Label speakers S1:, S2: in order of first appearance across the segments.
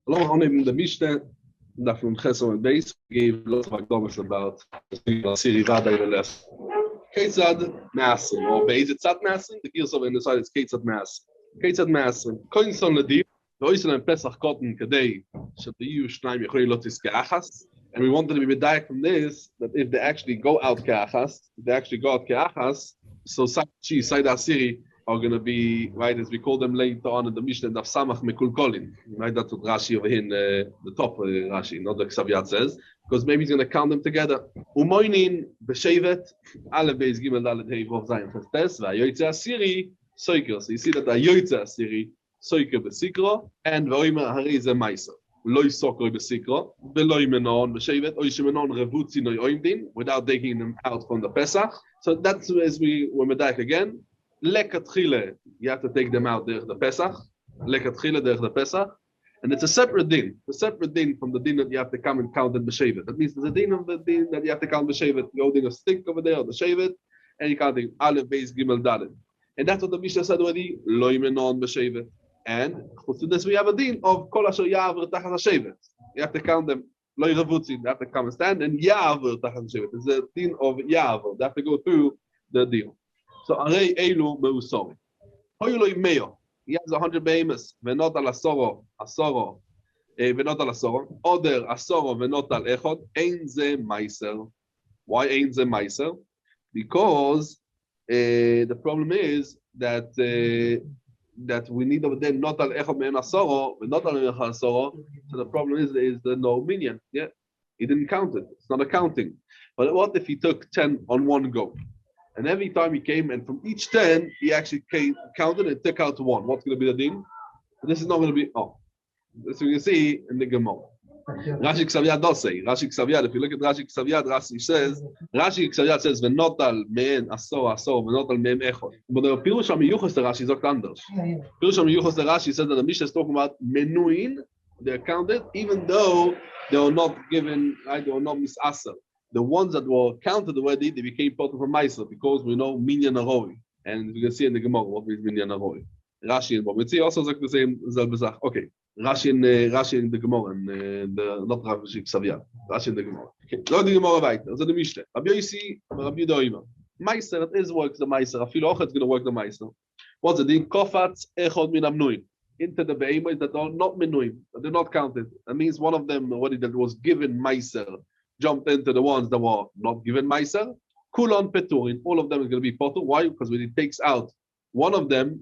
S1: Along on the Mishnah, that from Chesed and Beis gave lots of acknowledgments about the Siri Vada Iveles. Ketzad Masin, or Beis Tzad Masin, the Gilsov in the side is Ketzad Masin. Ketzad Masin, Koin Son Ladib, Voisin and Pesach Cotton Kadei, Shatayu Shnaim Yechoi Lotis Keachas. And we wanted to be medayek from this that if they actually go out Keachas, so Sachi, Saida Siri are going to be, right, as we call them later on in the Mishnah, Daf Samach Mekul Kolin. Right, that's what Rashi over here in the top Rashi, not the Ksaviyat says, because maybe he's going to count them together. Umoinin Beshevet, Aleph Beis Gimel Dalet Hei Vov Zayin Festes, Va'yoytze Asiri, Soiker. So you see that Va'yoytze Asiri, Soiker Besikro, and Va'oimer Hari Ze Meiser. Loi Sokro Besikro, Veloi Menon Beshevet, Oishe Menon Revutzi Noi Oimdin, without taking them out from the Pesach. So that's as we were medayek again. Lekatchile, you have to take them out there the Pesach. Lekatchile there the Pesach, and it's a separate din from the din that you have to come and count in the Shevet. That means there's a din of the din that you have to count the Shevet. You're holding a stick over there, or the Shevet, and you're counting Aleph, Beis, Gimel, Dalet. And that's what the Mishnah said already. Lo Menon b'Shevet. And to this we have a din of Kol Asher Ya'aver Tachas HaShevet. You have to count them. Lo Yiravutzin. They have to come and stand, and Ya'aver Tachas HaShevet. It's a din of Ya'aver. They have to go through the deal. So Arei Eilu Meusori. Hoyloi Meo. He has 100 behemoths. Venot al Asoro. Venot al Asoro. Oder Asoro Venot al Echod. Ein ze Meiser. Why Ein ze Meiser? Because the problem is that we need over there not al Echod me'en Asoro, not al Echod Asoro. So the problem is the no minion. Yeah, he didn't count it. It's not accounting. But what if he took 10 on one go? And every time he came, and from each 10, he actually counted and took out one. What's going to be the din? This is not going to be, this we can see in the Gemara. Rashi Ksaviyad does say, Rashi Ksaviyad, if you look at Rashi Ksaviyad, Rashi Ksaviyad says, V'notal me'en asor, v'notal me'en echod. But the Pirush HaMiyuchos the Rashi is anders. Pirush HaMiyuchos the Rashi says that the Mishnah is talking about menuin, they're counted, even though they were not given, right, they were not misaser. The ones that were counted already, they became part of a Meiser because we know Minyan Aroi. And you can see in the Gemara what means Minyan Aroi. Rashi and Bomitzi also like the same Zalbezach. Okay. Rashi in the Gemara and the not Rashi Ksaviyad. Rashi in the Gemara. Okay. Lo the Gemara right. So the Mishnah. Rabbi Yosi, Rabbi Doima. Meiser, it is works the Meiser. I feel also it's going to work the Meiser. What's it? Kofatz Echod Min Amnuin. Into the Behemoth that are not Menuim. They're not counted. That means one of them already that was given Meiser jumped into the ones that were not given Meiser. Kulon Peturin, all of them is going to be Potur. Why? Because when he takes out one of them,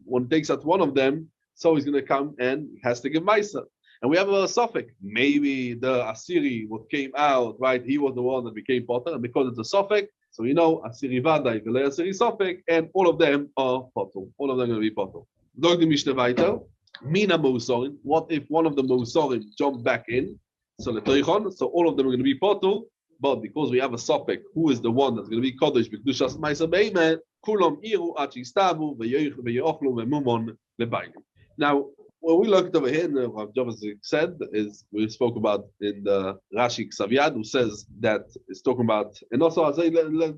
S1: so he's going to come and has to give Meiser. And we have a suffix. Maybe the Asiri, what came out, right? He was the one that became Potur, and because it's a suffix, so we know Asiri Vadai, Velei Asiri suffix, and all of them are Potur. All of them are going to be Potur. Dog the Mishnah weiter. Mina Mousorim. What if one of the Mousorim jumped back in? So all of them are going to be potul, but because we have a sopek, who is the one that's going to be kodesh b'kedushas ma'aser be'emet, kulam iru achi stavu ve'yochlu ve'mumon lebayim. Now, what we looked over here, what Javazik said, is we spoke about in the Rashi Ksaviyad, who says that it's talking about, and also the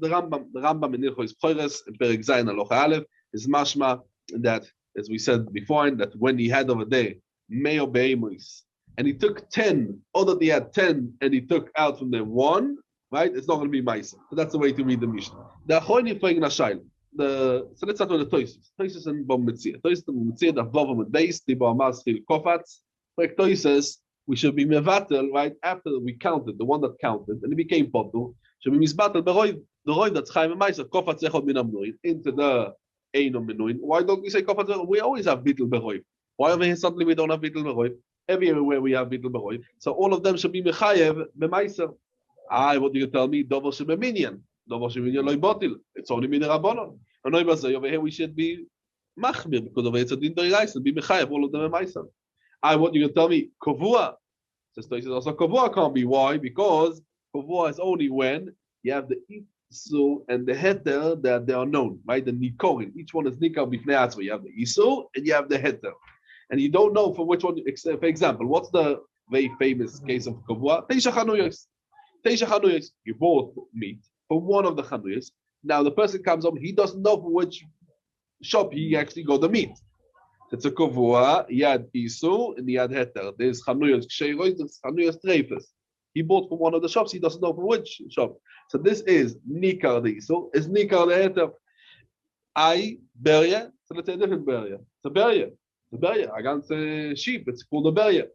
S1: Rambam in Ilchos Bechoros in Perek Zayin Halacha Aleph is mashma that, as we said before, that when he had over there meo be'emus, and he took 10, or that he had 10, and he took out from them 1, right? It's not going to be Meiser. So that's the way to read the Mishnah. The Achronim playing Nashayim. So let's start with the Toisus. Toisus and Bom Metzia. Toisus and Metzia, the Vavam and Beis, the Ba'amaz, the Kofatz. Like Toisus, we should be Mevatel, right? After we counted, the one that counted, and it became Potu, should be Mizbatel, the Roiv that's Chaim and Meiser, Kofatz Echod Min Amnuin, into the Einom Menuin. Why don't we say Kofatz? We always have Bittel Beroiv. Why over here suddenly we don't have Bittel Beroiv? Everywhere we have Bittel Beroiv. So all of them should be Mechayev, B'Meiser. What do you tell me? Dovo Shebeminyan. Dovo Shebeminyan Loi Botil. It's only Min Rabbanon. And over here we should be Machmir, because over here it's a Din Dorais, and be Mechayev, all of them B'Meiser. What do you tell me? Kovua. Says also Kovua can't be. Why? Because Kovua is only when you have the Isu and the Heter that they are known, right? The Nikorin. Each one is Nikar B'Fnei Atzva. You have the Isu and you have the Heter. And you don't know for which one, for example, what's the very famous case of Kavua? Teisha Chanuyos. You bought meat from one of the Chanuyos. Now the person comes up, he doesn't know for which shop he actually got the meat. It's a kovua, yad isu, and yad heter. There's chanuyas ksherois, there's chanuyas treifes. He bought from one of the shops, he doesn't know from which shop. So this is nikar the isu, is nikar the heter. I beria, so let's say a different beria. It's a beria. It's a beria. Against a sheep, it's called a beria.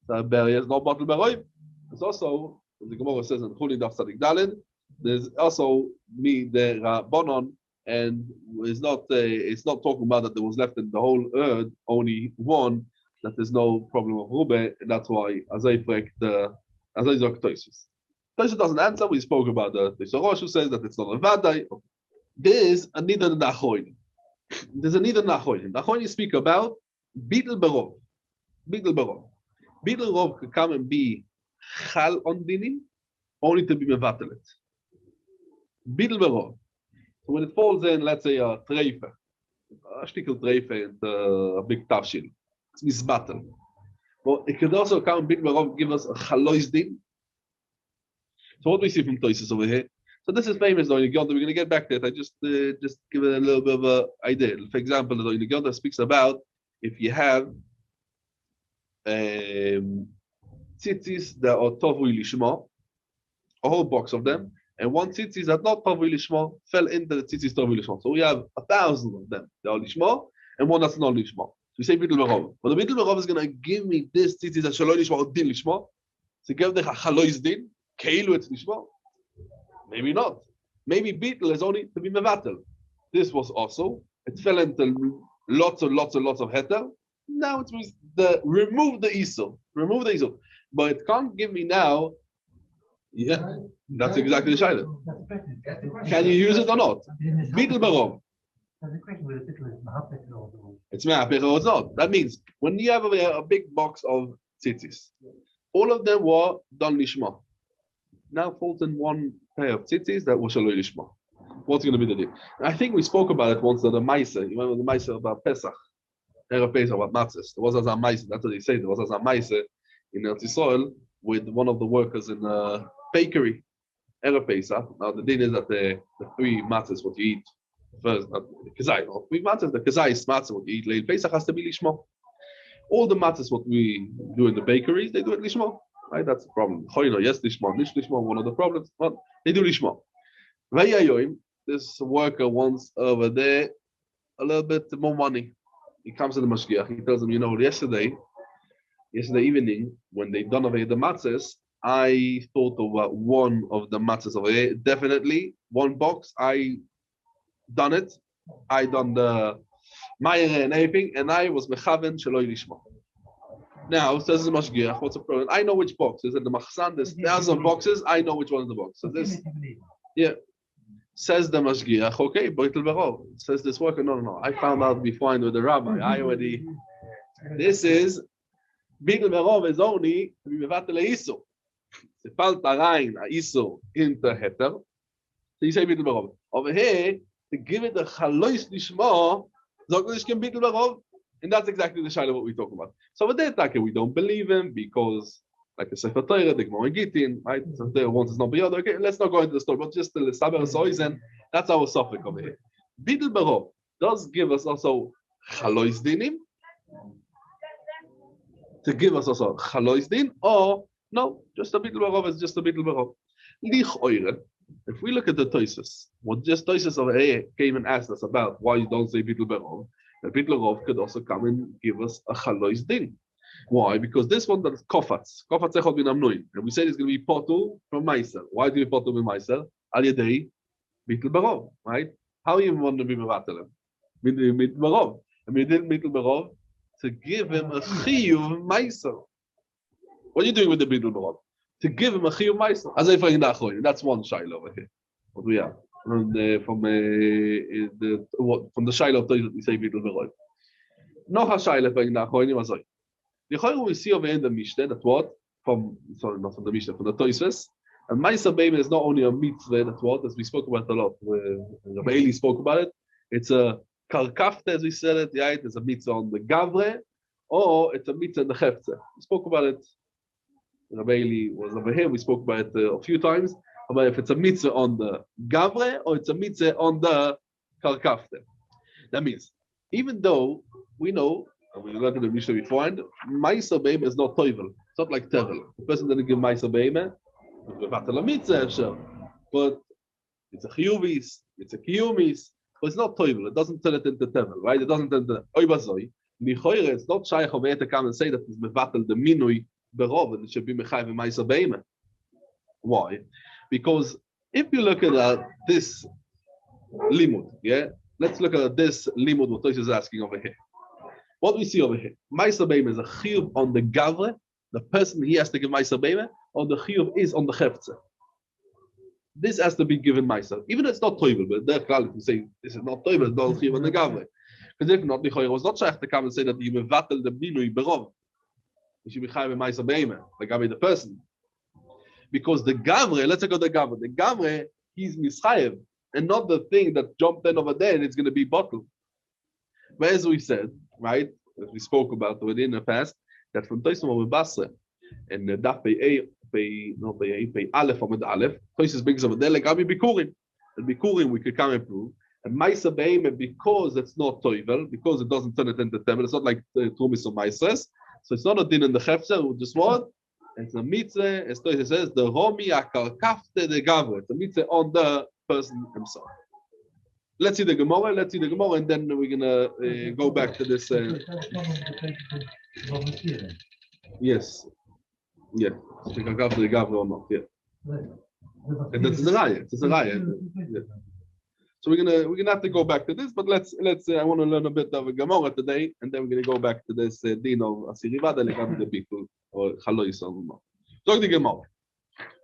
S1: So a beria is not bottle beroim. It's also, as the Gemara says in Chuli Daf Tzadik Daled, there's also me the Rabbanon, and it's not talking about that there was left in the whole earth only one, that there's no problem of Rube, and that's why Azay Frek the Azay Zok Toisus. Toisus doesn't answer. We spoke about the Bechoros who says that it's not a Vadai. There's a Nidar Nachoin. There's a Nidar Nachoin. Nachoin speak about Beetle Berov. Beetle Berov. Beetle Berov could come and be Chal on Dinim, only to be Mevatelet. Beetle Berov. So when it falls in, let's say a treife, a shtickle treife and a big tafshil, it's misbatel. But it could also come big Berov, give us a chalois din. So what do we see from Toises over here? So this is famous though in the We're going to get back to it. I just give it a little bit of an idea. For example, the Yonah speaks about if you have tzitzis that are tovui lishma, a whole box of them, and one tzitzis that not tovui lishma fell into the tzitzis tovui lishma. So we have 1,000 of them. They are lishma, and one that's not lishma. So we say bittul berov. But the bittul berov is going to give me this tzitzis that shaloi lishma or din lishma. So give the chalois din, keilu it's lishma. Maybe not. Maybe beetle is only to be mevatel. This was also, it fell into lots of heter. Now it means remove the isel. Remove the isel. But it can't give me now, yeah, that's exactly the shayla. Can you use it or not? Beetle barov. It's me'apech or it's not. That means when you have a big box of tzitzis, all of them were done lishma. Now falls in one pair of tzitzis that was shaloi lishma. What's going to be the deal? I think we spoke about it once. That the Maisa, you remember the Maisa about Pesach, Erev Pesach about matzahs. There was a Maisa. That's what they say. There was a Maisa in Eretz Yisrael with one of the workers in a bakery. Erev Pesach. Now the thing is that the three matzahs what you eat first, kazai, no, three matzahs. The kazai is matzah what you eat. Leil Pesach has to be lishma. All the matzahs what we do in the bakeries, they do it lishma. Right, that's the problem. Yes, lishma, lishma, one of the problems. But they do lishma. This worker wants over there a little bit more money. He comes to the mashgiach. He tells him, you know, yesterday evening when they done away the matzahs, I thought of one of the matzahs over there. Definitely one box. I done it. I done the ma'ire and everything, and I was mechaven sheloi lishma. Now, says the mashgiach, what's the problem? I know which box. Is it the machsan? There's thousands of boxes. I know which one is the box. So this, yeah. Says the mashgiach, okay, boitel berov. Says this worker, no. I found out before I knew the rabbi. I already. This is boitel berov is only to be mevatel isu. The falta rein isu into heter. So you say boitel berov. Over here, to give it the chalois lishma, zognish can boitel berov. And that's exactly the shayla what we talk about. So with that, we don't believe him because, like the Sefer Torah, the Gemara Gittin, right? So there once it's not beyond. Okay, let's not go into the story, but just the Saber Soizen, that's our suffix over here. Bidl Barov does give us also Chalois Dinim, to give us also Chalois Din, or no, just a Bidl Barov is just a Bidl Barov. Lich Oire, if we look at the Toises, what just Toises over here came and asked us about why you don't say Bidl Barov. The Bitlerov could also come and give us a chalois din. Why? Because this one that is kofatz echod bin amnuin, and we said it's going to be potul from Meiser. Why do we potul from Meiser? Al yedei bitl barov, right? How you want to be mevatelem? Bitl barov, and we did bitl barov to give him a chiyuv Meiser. What are you doing with the bitl barov? To give him a chiyuv Meiser. As I find that's one shaila over here. What we have. From the shaila of Toilet we say bittul berov. No shaila from the Achronim azay. The Achronim we see over in the Mishnah that what not from the Mishnah, from the Toisves, and Ma'aser Beim is not only a mitzvah that what, as we spoke about a lot. Rabbi Eli spoke about it. It's a karkafte as we said it. Yeah, it's a mitzvah on the gavre, or it's a mitzvah on the hefze. We spoke about it. Rabbi Eli was over here. We spoke about it a few times. About if it's a mitzvah on the gavre or it's a mitzvah on the karkafte. That means, even though we know and we learned in the Mishnah beforehand, Ma'aser Be'ema is not toivel. It's not like tevel. The person didn't give Ma'aser Be'ema, but it's a chiyuvis, it's a kiyumis, but it's not toivel. It doesn't turn it into tevel, right? It doesn't turn into oibazoi. It's not shaykh over to come and say that it's mevatel the minui berov and it should be mechayv and Ma'aser Be'ema. Why? Because if you look at this limud, yeah, let's look at this limud what Tosh is asking over here. What we see over here, Ma'aser Be'ema is a chiyuv on the gavre, the person he has to give Ma'aser Be'ema, or the chiyuv is on the chefze. This has to be given Ma'aser, even though it's not toivel. But they're clearly to say this is not toivel, it's not chiyuv on the gavre. Because if not, the chayr was not shaykh to come and say that you mevatel the minui berov. You should be chayv Ma'aser Be'ema, the gavre, the person. Because the gavre, let's go to the gavre, he's mischayev, and not the thing that jumped in over there and it's going to be bottled. But as we said, right, as we spoke about already in the past, that from Toysim over Basra and the Daf Pei Aleph Amud Aleph, Toysim brings over there like Abi Bikurim. And Bikurim we could come and prove. And Ma'aser Be'ema, because it's not toivel, because it doesn't turn it into tevel, it's not like Trumis or Ma'ases, so it's not a din in the chefzer, we just what? It's a mitzvah, as Toysim says, the Romi Akar Kafte de Gavre. It's a mitzvah on the person himself. Let's see the Gemara, and then we're gonna go back to this. Yes. Yeah. I think I got the Gavre or not, yeah. And that's the raya. It's a raya. Yeah. So we're gonna have to go back to this, but let's I want to learn a bit of a Gemara today, and then we're gonna go back to this din of Asirivada legam the people or Chalois or not. So the Gemara.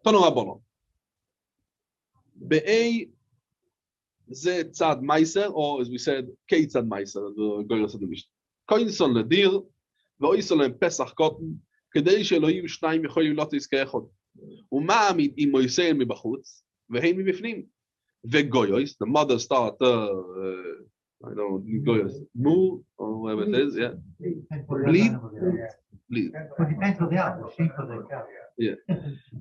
S1: Tanu Rabbanon. Be'ei ze tzad meiser, or as we said, kei tzad meiser, the Goyos of the Mishnah. Koin son ledir, ve'oi son le'em pesach cotton, kedei she'elohim shnayim yecholim lot yizke'echod. U'ma amid im moisein mibachutz, ve'hein mibifnim. Ve'goyos, the mother start, I don't know, Goyos, mu, or whatever it is, yeah. Bleed. It depends on the other, sheep or the cow. Yeah.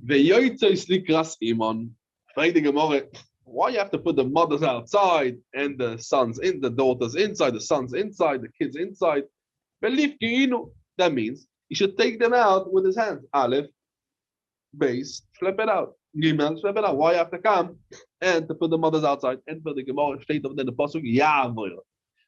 S1: Ve'yoytzois likras imon. Frag the Gemara, why you have to put the mothers outside and the sons in, the daughters inside, the sons inside, the kids inside? That means he should take them out with his hands. Aleph, base, slap it out. Gimel, slap it out. Why you have to come and to put the mothers outside? And for the Gemara state of the pasuk, Ya'avoyer.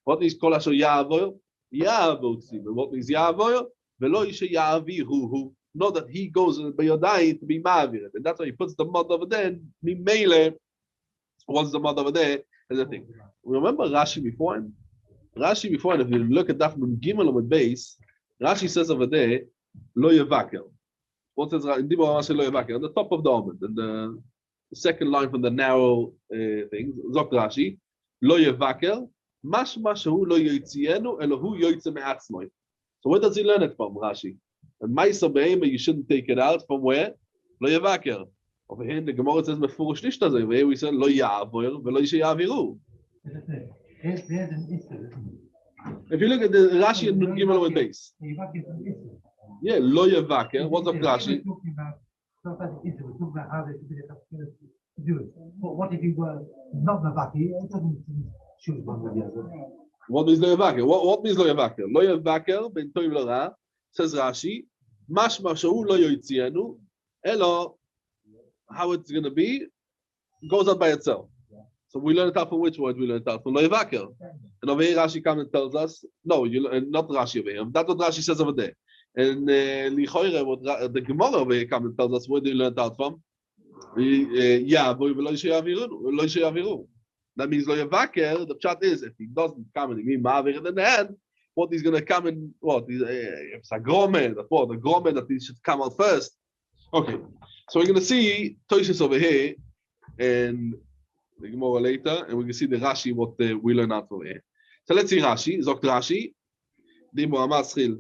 S1: What means kol asher Ya'avoyer? Ya'avot tzibur. What means Ya'avoyer? Velo yishe Ya'aviruhu. Not that he goes by your day to be ma'avir. And that's why he puts the mother over there. And mimele, once the mother over there, is the thing. Remember Rashi before him? If you look at that from Gimel with base, Rashi says over there, lo yevaker. What says in Dibur Rashi lo yevaker? On the top of the almond, and the second line from the narrow thing, Zok Rashi, lo yevaker, mashma shehu lo yoytzienu, elohu yoytze me'atzmoi. So where does he learn it from, Rashi? And Ma'aser Be'ema, you shouldn't take it out from where? Lo yevaker. Over here in the Gemara says mefurish nicht azay. Where we said lo ya'avoyer velo yishayaviru. If you look at the Rashi and Gimel with base, yeah, lo yevaker. What's up, Rashi?
S2: What if you were not mevaki? It doesn't choose one or the other.
S1: What means lo yevaker? What means lo yevaker? Lo yevaker ben toiv l'ra. Says Rashi, mashma shehu lo yoytzienu, elo, how it's going to be, goes out by itself. So we learn it out from which word? We learn it out from lo yevaker. And over here Rashi comes and tells us, no, not Rashi over here. That's what Rashi says over there. And lichoire, what the Gemara over here comes and tells us, where do you learn it out from? That means lo yevaker, the pshat is, if he doesn't come and he ma'avir it in the hand, what he's going to come in, what? It's a gromen, the gromen that he should come out first. Okay, so we're going to see Toshis over here and the Gemara later, and we can see the Rashi, what we learn out over here. So let's see Rashi, Zokt Rashi, Dimo Amaschil,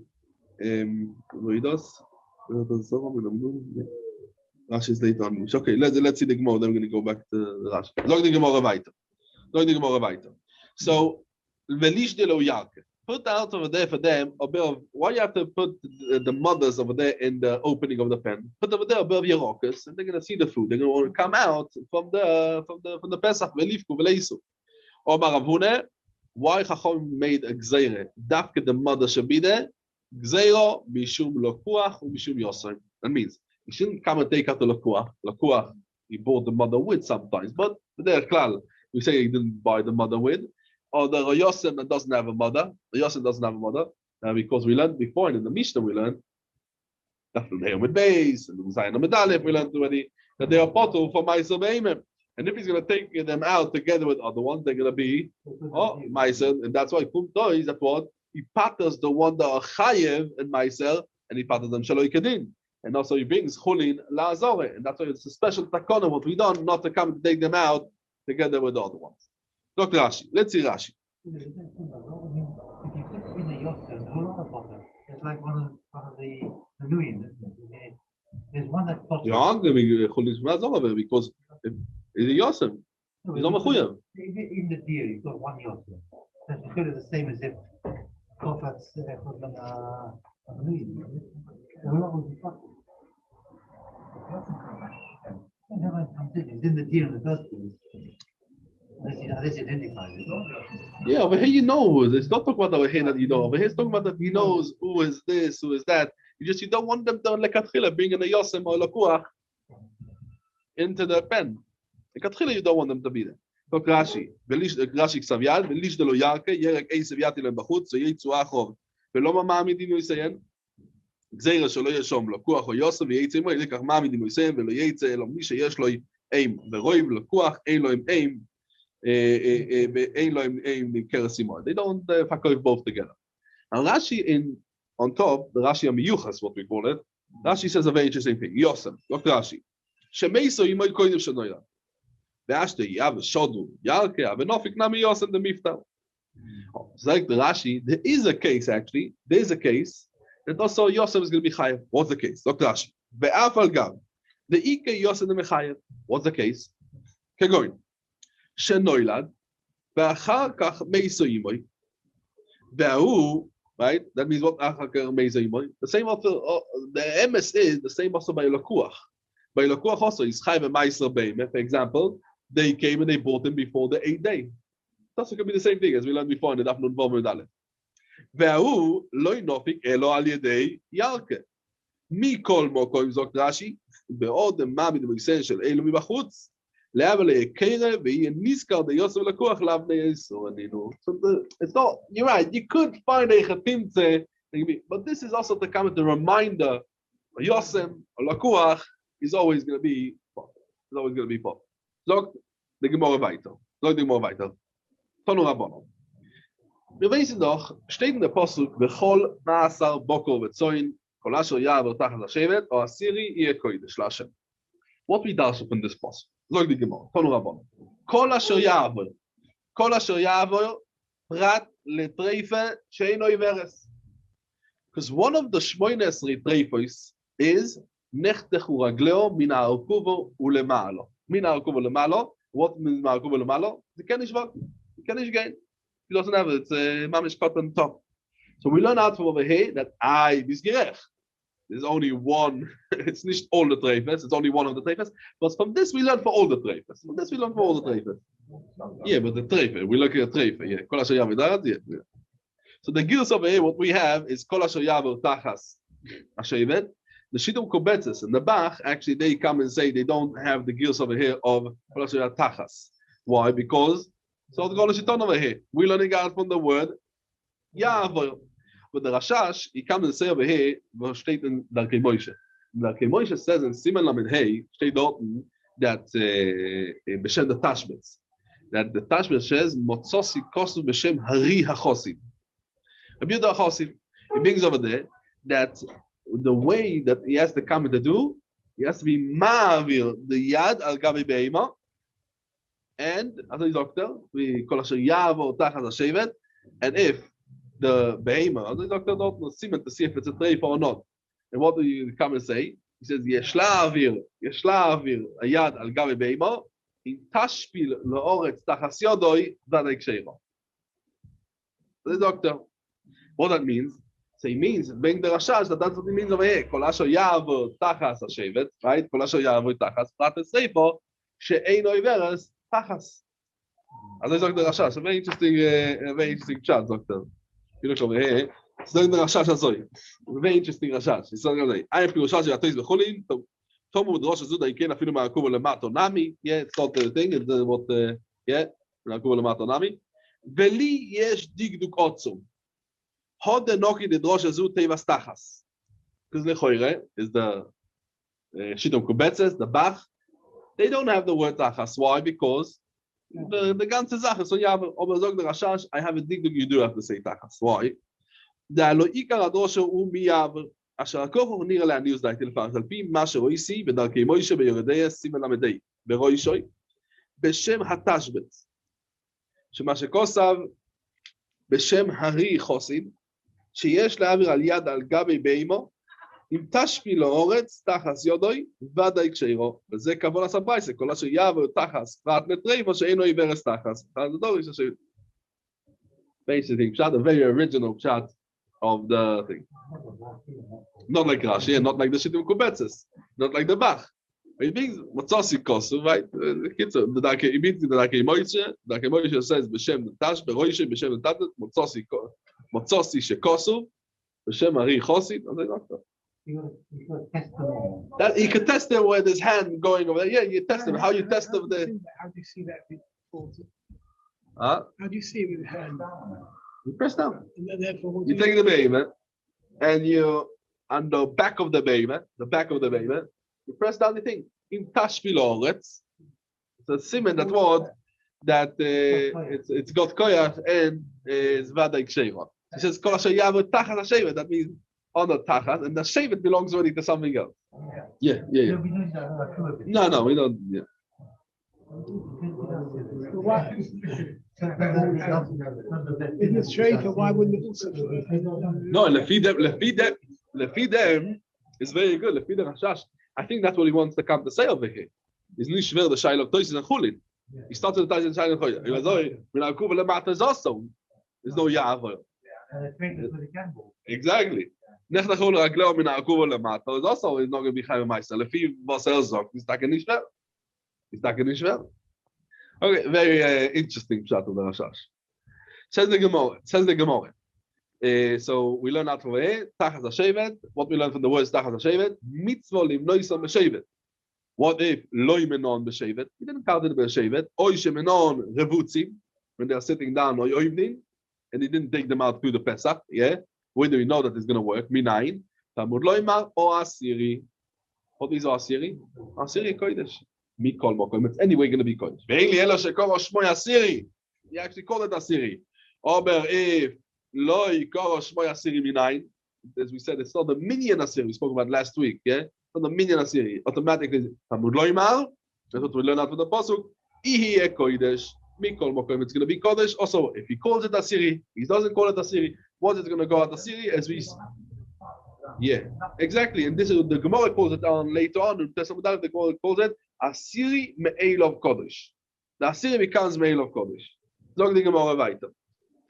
S1: Rashi is later on. Okay, let's see the Gemara, then we're going to go back to the Rashi. Zokt the Gemara weiter. So, Velish de lo Yarke. Put out over there for them above. Why you have to put the mothers over there in the opening of the pen? Put over there above Yerokas, and they're gonna see the food. They're gonna want to come out from the Pesach velifku veleisu. Or Maravune, why Chacham made a gzeire? Dafke the mother should be there. Gzeiro mishum lokuach mishum yosem. That means he shouldn't come and take out the lokuach. Lokuach he bought the mother with sometimes, but there klal we say he didn't buy the mother with. Or the yosem that doesn't have a mother. The yosem doesn't have a mother because we learned before and in the Mishnah we learned that from here with base and the Zayin Medalef we learned already that they are potted for Ma'aser Be'imim. And if he's going to take them out together with other ones, they're going to be Ma'aser, and that's why Kumto is that what he patters the one that are Chayev and Ma'aser, and he patters them Shaloi Kedin. And also he brings Chulin La'azore, and that's why it's a special takona what we done not to come and take them out together with the other ones. Look Rashi. Let's see Rashi.
S2: If you put in the Yosef, the whole other bottle, it's like one of the Nuin. There's one that pops.
S1: Yeah, because it's a Yosef. He's not Mechuyev.
S2: In the deal, you've got one Yosef. That's because it's the same as if Kofat's Nuin. The whole of the bottle. It's in the deal in the first place. Unless you identify it.
S1: Yeah, over here you know. It's not talking about over here that you know. Over here it's talking about that he knows who is this, who is that. You don't want them to lekatchila bring in a yosem or lakuach into the pen. Lekatchila you don't want them to be there. Look Rashi. Rashi ksavyad velish de lo yarke yerek ei savyati lem bachut so yitzu achov velo ma'amidim yisayen gzeira shelo yeshom lakuach o yosem v'yitzim mo yikach ma'amidim yisayen velo yitze elo mi sheyesh lo aim veroiv lakuach ein lo im aim. They don't fuck both together. And Rashi on top, the Rashi Amiyuchas, what we call it, Rashi says a very interesting thing. Yosem, look Rashi. Shemeiso yimoy koidim shenoyla. Ve'ashte yav shodu yarke avenofik nami Yosem the miftar. It's like the Rashi. There is a case actually. There is a case that also Yosem is going to be chayav. What's the case? Look Rashi. Ve'af al gav the ike Yosem the mechayav. What's the case? Kegoin. Shenoilad, ve'achar kach meiso yimoy, ve'ahu, right? That means what achar kach meiso yimoy. The same also, the MS is the same also by Lakuach. By Lakuach also is chayv and meiser beime. For example, they came and they bought him before the 8th day. That's could be the same thing as we learned before in the Daf Nun Vav Mud Aleph. Ve'ahu lo nofik elo al yedei yarke. Mikol mokoim zok Rashi be'od ma'amid b'yisen shel elu mibachutz. So it's not, you're right, you could find a chatimtze, but this is also to come with the reminder, Yosem, or Lakuach, is always going to be pop. It's always going to be pop. Look, the Gemara weiter. Look, the Gemara weiter. Tonu Rabbanon. Wir wissen doch, steht in der Posuk, Bechol Naasar Bokor Vetzoin, Kol Asher Yaver Tachas Hashevet, or Asiri Yeh Kodesh Lashem. What we dash from this Posuk? Look the Gemara. Tonu Rabbanon. Kol Asher Yaver, Prat Letreife Sheino Iveres. Because one of the Shmoines Retreifos is Nechtechu Ragleo Min HaArkuvo Ulemalo. Min HaArkuvo Ulemalo. What means Min HaArkuvo Ulemalo? The Kenish Vok. The Kenish Gain. He doesn't have it. It's Mamish Kot on top. So we learn out from over here that I Bisgerech. There's only one. It's not all the treifes. It's only one of the treifes. But from this we learn for all the treifes. From this we learn for all the treifes. Yeah, but the treife. We look at the treife. Yeah. Kol asher yavu yeah. So the gills over here, what we have is kol asher yavu tachas hashevet. The Shidduch Kobetzes and the Bach actually they come and say they don't have the gills over here of kol asher yavu tachas. Why? Because so the Gola Shiton over here. We learning out from the word yavu. But the Rashash, he comes and say over here, steht in Darkei Moshe. Darkei Moshe says in Siman Lamed Hey, steht dort that B'Shem the Tashbetz, that the Tashbetz says Motzosi Kosu B'Shem Hari HaChosim. Rabbi Yehuda HaChosim, he brings over there that the way that he has to come to do, he has to be Ma'avir the Yad al Gavi Be'ima, and as a doctor, we call Asher Yavo Tachas HaShevet, and if the behemoth, the doctor don't know to see if it's a treifa or not. And what do you come and say? He says, Yeshla avir, ayad al gavi behemoth, in tashpil leoretz tachas yodoi, vadek sheiro. The doctor, what that means? So he means, being the Rashash, that's what he means over here. Kol asher yavo tachas hashevet, right? Kol asher yavo tachas, prates treifa, she'eino iveres tachas. As I sagt der Rashash, a very interesting chat, Doctor. You look over here. Sagt der Rashash azoi. Very interesting Rashash. It's not like I feel Rashash atois becholin. Tomu drosh azud I can afilu ma'akuv lemato nami. Yeah, it's not the thing. It's what yeah, ma'akuv lemato nami. Veli yesh digduk otzum. Hod the noki the drosh azud tevas tachas. Because lechoire is the Shittom Kubetzes, the Bach. They don't have the word tachas. Why? Because the ganze Sache. So you have Obazog the Rashash. I have a digduk. You do have to say tachas. Why? Da lo ikar adrosha miyav asher akocho nira le'anius da'it elfar al pi ma sheroisi b'darkei Moshe beYerodei simen lamedei beroishoi b'shem hatashbet shema shekosav b'shem hari chosid sheyesh le'avir al yad al gabi beimo im tashpi la'oretz tachas yodoi v'adai ksheiro וזה כבוד הספרייסה כל אשר יעבור תחס פרט לטריפו שאינו עיוורס תחס. Basically, pshat, a very original pshat of the thing. Not like Rashi, and not like the Shittim Kubetzes, not like the Bach. It means Matzosi Kosu, right? The Darkei Moshe says B'Shem Tash, Beroishe B'Shem Tatat, Matzosi Shekosu, B'Shem Ari Chosid. That he could test them with his hand going over there. Yeah, you test them. How you test them there?
S3: How do you see that before?
S1: Huh?
S3: How do you see it with the hand?
S1: You press down.
S3: And then therefore,
S1: You take the baby and you on the back of the baby, you press down the thing. In Tashpiloretz, it's a siman that word that it's got koyach and it's vada ksheira. He says kol asher yavu tachas hashevet. That means on the tachas, and the shevet belongs already to something else. Yeah. No, we don't. Yeah.
S3: Why? In the stranger, why wouldn't it also?
S1: No, Lefidem is very good. Lefidem Hashash. I think that's what he wants to come to say over here. Is nicht schwer the Shailok Toys and Chulin. He started the Toys and Shailok Chulin. He was like, when I cover the matters also, there's no Yahweh. Exactly. Nechnachol Ragleo min Akuva Lamata is also not going to be Chaim Meister. Lefi Vasel Zok is taken nicht schwer. Okay, very interesting shot of the Rashash. Says the Gemara. So we learn out from here, Tachas HaShevet. What we learn from the words Tachas HaShevet, Mitzvah Limnoisam B'Shevet. What if Loi Menon B'Shevet? He didn't count it B'Shevet. Oy Shemenon Revutzim, when they are sitting down, or Yoivnin, and he didn't take them out through the Pesach. Yeah, when do we know that it's going to work? Minayin. Talmud Loimar or Asiri. What is Asiri? Asiri Kodesh. Mikol Mokom. It's anyway going to be Kodesh. Ve'ili Elo Shekor Shmoy Asiri. He actually called it Asiri. Ober if Loi Kor Shmoy Asiri Minayin. As we said, it's not the minion Asiri we spoke about last week. Yeah, it's not the minion Asiri. Automatically, Talmud Loimar. That's what we learn out from the pasuk. Ihi Kodesh. Mikol Mokom. It's going to be Kodesh. Also, if he calls it Asiri, he doesn't call it Asiri. What is going to go out Asiri? As we, yeah, exactly. And this is the Gemara calls it on later on. In Tessamudal, the Gemara calls it Asiri Me'el of Kodesh. The Asiri becomes Me'el of Kodesh. Log the Gemara weiter.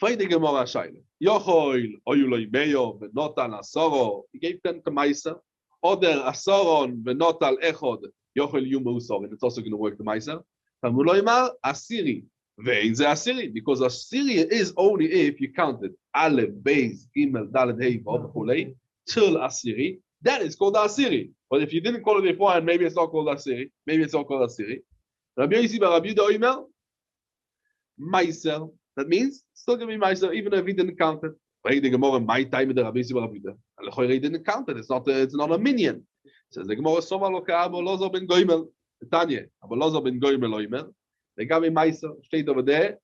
S1: Frei the Gemara Shaila. Yochol Oyuloi Meyo V'Notal Asoro. He gave 10 to Meiser. Oder Asoron V'Notal Echod Yochol Yumu Usor. And it's also going to work the Meiser. Talmud Loimar Asiri. Vein ze Asiri, because Asiri is only if you count it Aleph, Beis, Gimel, Dalet, Hey, Vav, Chulei, till Asiri. That is called Asiri. But if you didn't call it beforehand, maybe it's not called Asiri. Rabbi Yossi bar Rabbi Yehuda Omer, Meiser. That means still going to be Meiser, even if he didn't count it. But the Gemara, my time the Rabbi Yossi bar Rabbi Yehuda, he didn't count it. It's not a minion. Says the Gemara, Soma lo ka'abo lozo ben Goimel. Tanya, aber lozo ben Goimel Omer. Legami Meiser steht over there.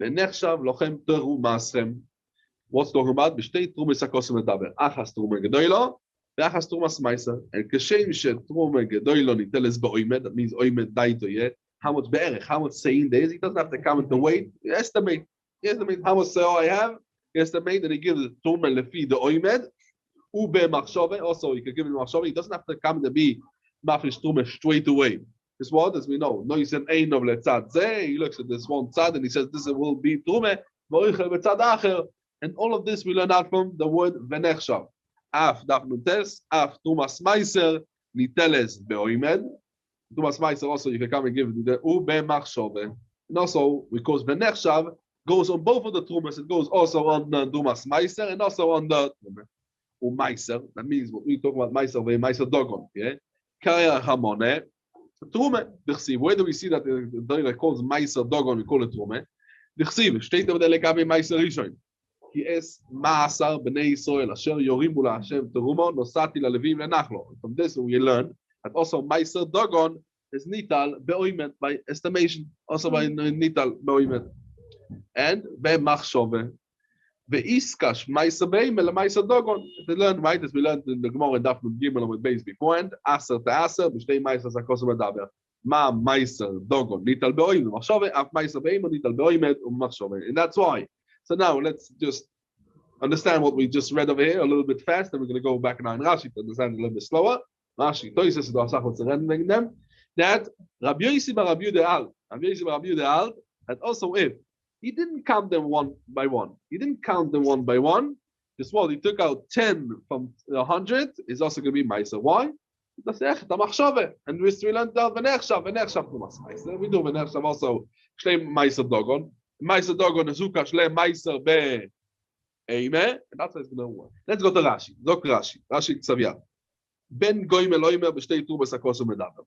S1: V'nechshav lochem teru masrem. What's talking about? B'shtei trumas hakosim medaber. Achas truma gedoylo, ve'achas trumas Meiser. And kashem shetruma gedoylo niteles ba'oimed. That means oimed daito yeh. How much be'erech? How much saying there is? He doesn't have to count the weight. He estimate how much seo I have. He estimate that he gives the truma lefi the oimed. Ube machshove. Also, he can give him machshove. He doesn't have to come to be mafish truma straight away. This word, as we know, no, he said ein of letzad zeh. He looks at this one tzad and he says this will be trume v'oichel betzad acher. And all of this we learn out from the word v'nechshav. Af daf nutes, af tumas meiser niteles beoimed. Tumas meiser also you can come and give it the ube machshove. And also, because Benechshav goes on both of the Trumas, it goes also on the Dumas Meiser and also on the Meiser. That means what we talk about Meiser, Meiser Dogon. Yeah? Kaya Hamone, Trume. Where do we see that the Torah calls Meiser Dogon, we call it Trume? Steht over der Lekabe Meiser Rishon. כי אס מעשר בני ישראל אשר יורימו להשם תרומו נוסעתי ללווים לנחלו. From this we learn that also Meiser Dogon is nital beoimet by estimation, also by nital beoimet. And במחשבה ואיסקש Meiser beimel Meiser Dogon. We learn, right, as we learned in the Gemara Daf Nun Gimel with base beforehand, aser teaser בשתי Meiser zakos medaber. מה Meiser Dogon nital beoimet במחשבה, אף Meiser beimel nital beoimet ובמחשבה. And that's why. So now let's just understand what we just read over here a little bit fast, and we're going to go back now in Rashi to understand a little bit slower. Rashi, Toises, them that Rabbi Yossi bar Rabbi Yehuda that also if he didn't count them one by one, just what he took out 10 from 100 is also going to be Meiser. Why? And we learned that Venechshav Meiser. We do Venechshav also Shlem Meiser Dogon. Meiser Dogon is Zuka Shlem Meiser Be Eime, and that's how it's going to work. Let's go to Rashi. Rashi Ksavia. Ben Goyim Eloimer b'shtei Trumas HaKos u'Medaber.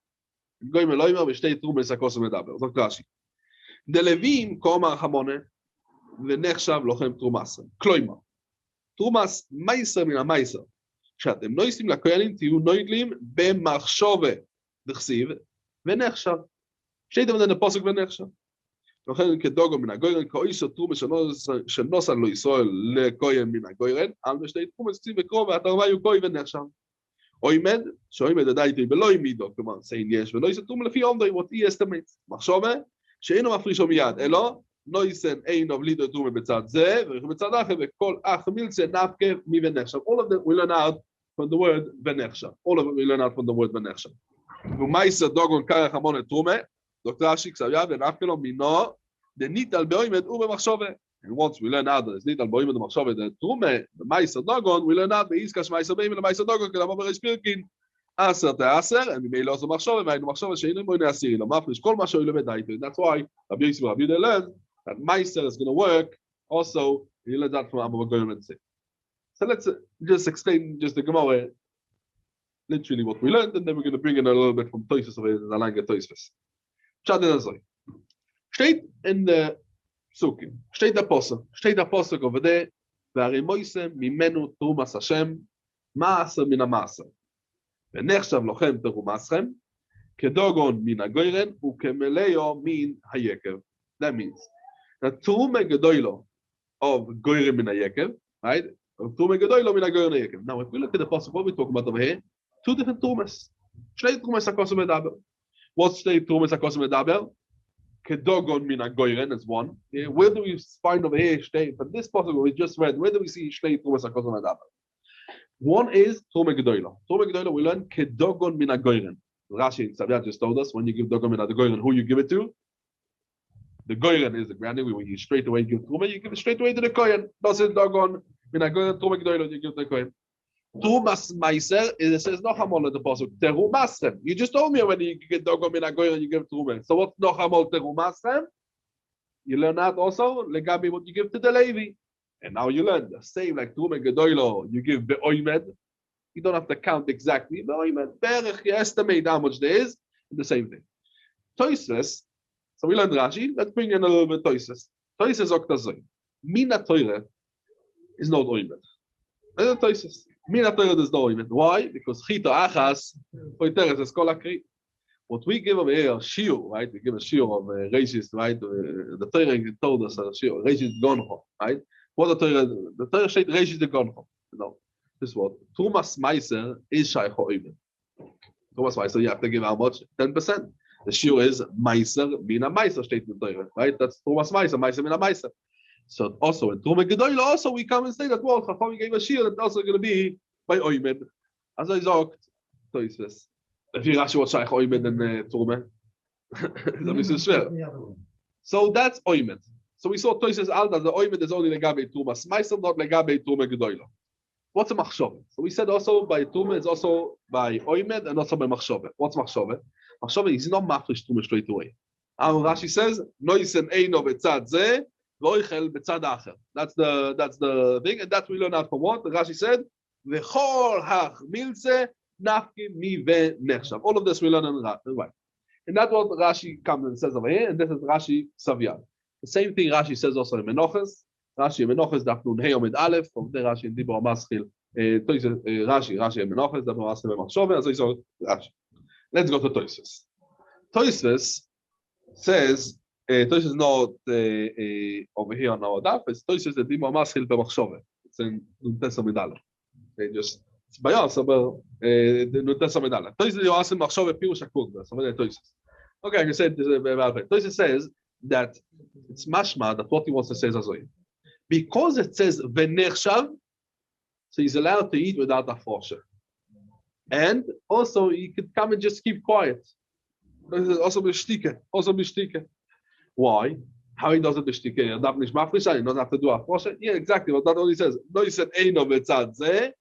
S1: Goyim Eloimer b'shtei Trumas HaKos u'Medaber. Zok Rashi. Delevim k'omar Hamone v'nechshav lochem Trumasem. Kloimer. Trumas Meiser min HaMeiser. כשאתם נויסים לכהנים תהיו נוידלים במחשבה דכסיב ונכשב. שתיתם את הפסוק ונכשב. לכן כדוגו מן הגוירן, כאיש התרומה שנוסן לו ישראל לכהן מן הגוירן, על בשתי תרומה סציב וקרוב, והתרווה יהיו כהן ונחשב. אוימד, שאוימד עדייתי ולא ימידו, כלומר, סיין יש, ולא יסתום לפי עומדו, what he estimates. מחשבה, שאינו מפרישו מיד, אלא, נויסן אינו ולידו תרומה בצד זה, ורכו בצד אחר, וכל אח מילצה נפקה מי ונחשב. All of them we learn out from the word ונחשב. All of them we learn out from the word ונחשב. ומייסר דוגון קרח המון את תרומה, Dr. Rashi Ksavia ונפקלו מינו דניטל באוימד ובמחשבה. And once we learn out that it's ניטל באוימד ובמחשבה, the תרומה, במייסר דוגון, we learn out באיסקש מייסר באימד למייסר דוגון, כדמה בריש פירקין, עשר תעשר, and ממילא עושה מחשבה, והיינו מחשבה שאינו מויני עשירי, לא מפריש כל מה שהוא ילמד הייתו. That's why רבי יוסי ורבי יהודה learned that מייסר is going to work also, he learned that from Abba Goyim. So let's just explain just the Gemara, literally what we learned, and then we're going to bring in a little bit from Toysus of it, the language Toysus. Steht in the Psukim, steht der Posuk over there, והרי מויסם ממנו תרומס השם, מעשר מן המעשר. ונחשב לכם תרומסכם, כדוגון מן הגוירן, וכמלאו מן היקב. That means, the Turume Gedoilo of Goyrim min haYekev, right? Of Turume Gedoilo min haGoyrim haYekev. Now, if we look at the Pasuk, what we talk about over here, two different Turumes. Shnei Turumes HaKos u'Medaber. What's Shnei Turumes HaKos u'Medaber? Kedogon min haGoyren is one. Yeah, where do we find over here, from this Pasuk we just read, where do we see Shnei Turumes HaKos u'Medaber? One is Turume Gedoilo. Turume Gedoilo we learn Kedogon min haGoyren. Rashi Tzaviyat just told us, when you give Dogon min haGoyren, who you give it to? The Goyren is the granny, when you straight away give Truma, you give it straight away to the Kohen. Doesn't Dogon, min haGoyren, Truma Gedoilo, you give the Kohen. Trumas Meiser, it says no hamol at the Pasuk, Terumasem. You just told me when you get Dogon min haGoyren, you give Truma. So what's no hamol Terumasem? You learn that also, Legabi, what you give to the Levi. And now you learn the same like Truma Gedoilo, you give Be'oimed. You don't have to count exactly. Be'oimed, Berech, you estimate how much there is, the same thing. Toises, so we learned Rashi. Let's bring in a little bit Toises. Toises Oktazoi. Mina Torah is not oimed. Toises. Mina Torah is not oimed. Why? Because Chita Achas Poiteres is Kol Akri. What we give over here, Shiur, right? We give a Shiur of Reishis, right? The Torah told us a Shiur, Reishis Goncho, right? What the Torah said, Reishis the Goncho. No, this is what Trumas Meiser is Shaykh oimed. Trumas Meiser, you have to give how much? 10%. The shiur is Meiser mina Meiser statement, right? That's Trumas Meiser mina Meiser. So also in Truma Gedoilo, also we come and say that well, Chacham gave a shiur that's also going to be by Oimed. As I said, Toises. If you Rashi what Shaykh Oimed and Truma, that is schwer. So that's Oimed. So we saw Toises Alda, the Oimed is only Legabe Trumas Meiser, not Legabe Truma Gedoilo. What's a machshove? So we said also by Truma is also by Oimed and also by machshove. What's machshove? Machshove is not mafresh Truma straight away. Rashi says, Noisen Eino Betzad Ze, Voichel Betzad Acher. That's the thing, and that we learn out from what? The Rashi said, V'chol hach milze nafki mi ve nechshav. All of this we learn in right. And that's what Rashi comes and says over here, and this is Rashi Savyad. The same thing Rashi says also in Menachos. Rashi in Menachos, Daf Nun Hey Omid Aleph, from there Rashi in Dibur Maschil, Rashi in Menachos, Daf Nun Maschil Machshove, so Rashi. Let's go to Toysus. Toysus says, Toysus is not over here on our daf, it's Toysus the Dibur Maschil B'Machshove. It's in Nun Tes Omid Aleph. Just it's bias, but Nun Tes Omid Aleph. Toysus you ask in Machshove Pirush HaKud, so there Toysus. Okay, I can say this about it. Toysus says that it's mashma that what he wants to say is azoy. Because it says v'nechshav, so he's allowed to eat without a forsha. And also he could come and just keep quiet. Also b'shtike. Why? How he does it b'shtike? He doesn't have to do a forsha. Yeah, exactly. But that only says no. He said eino betzad zeh,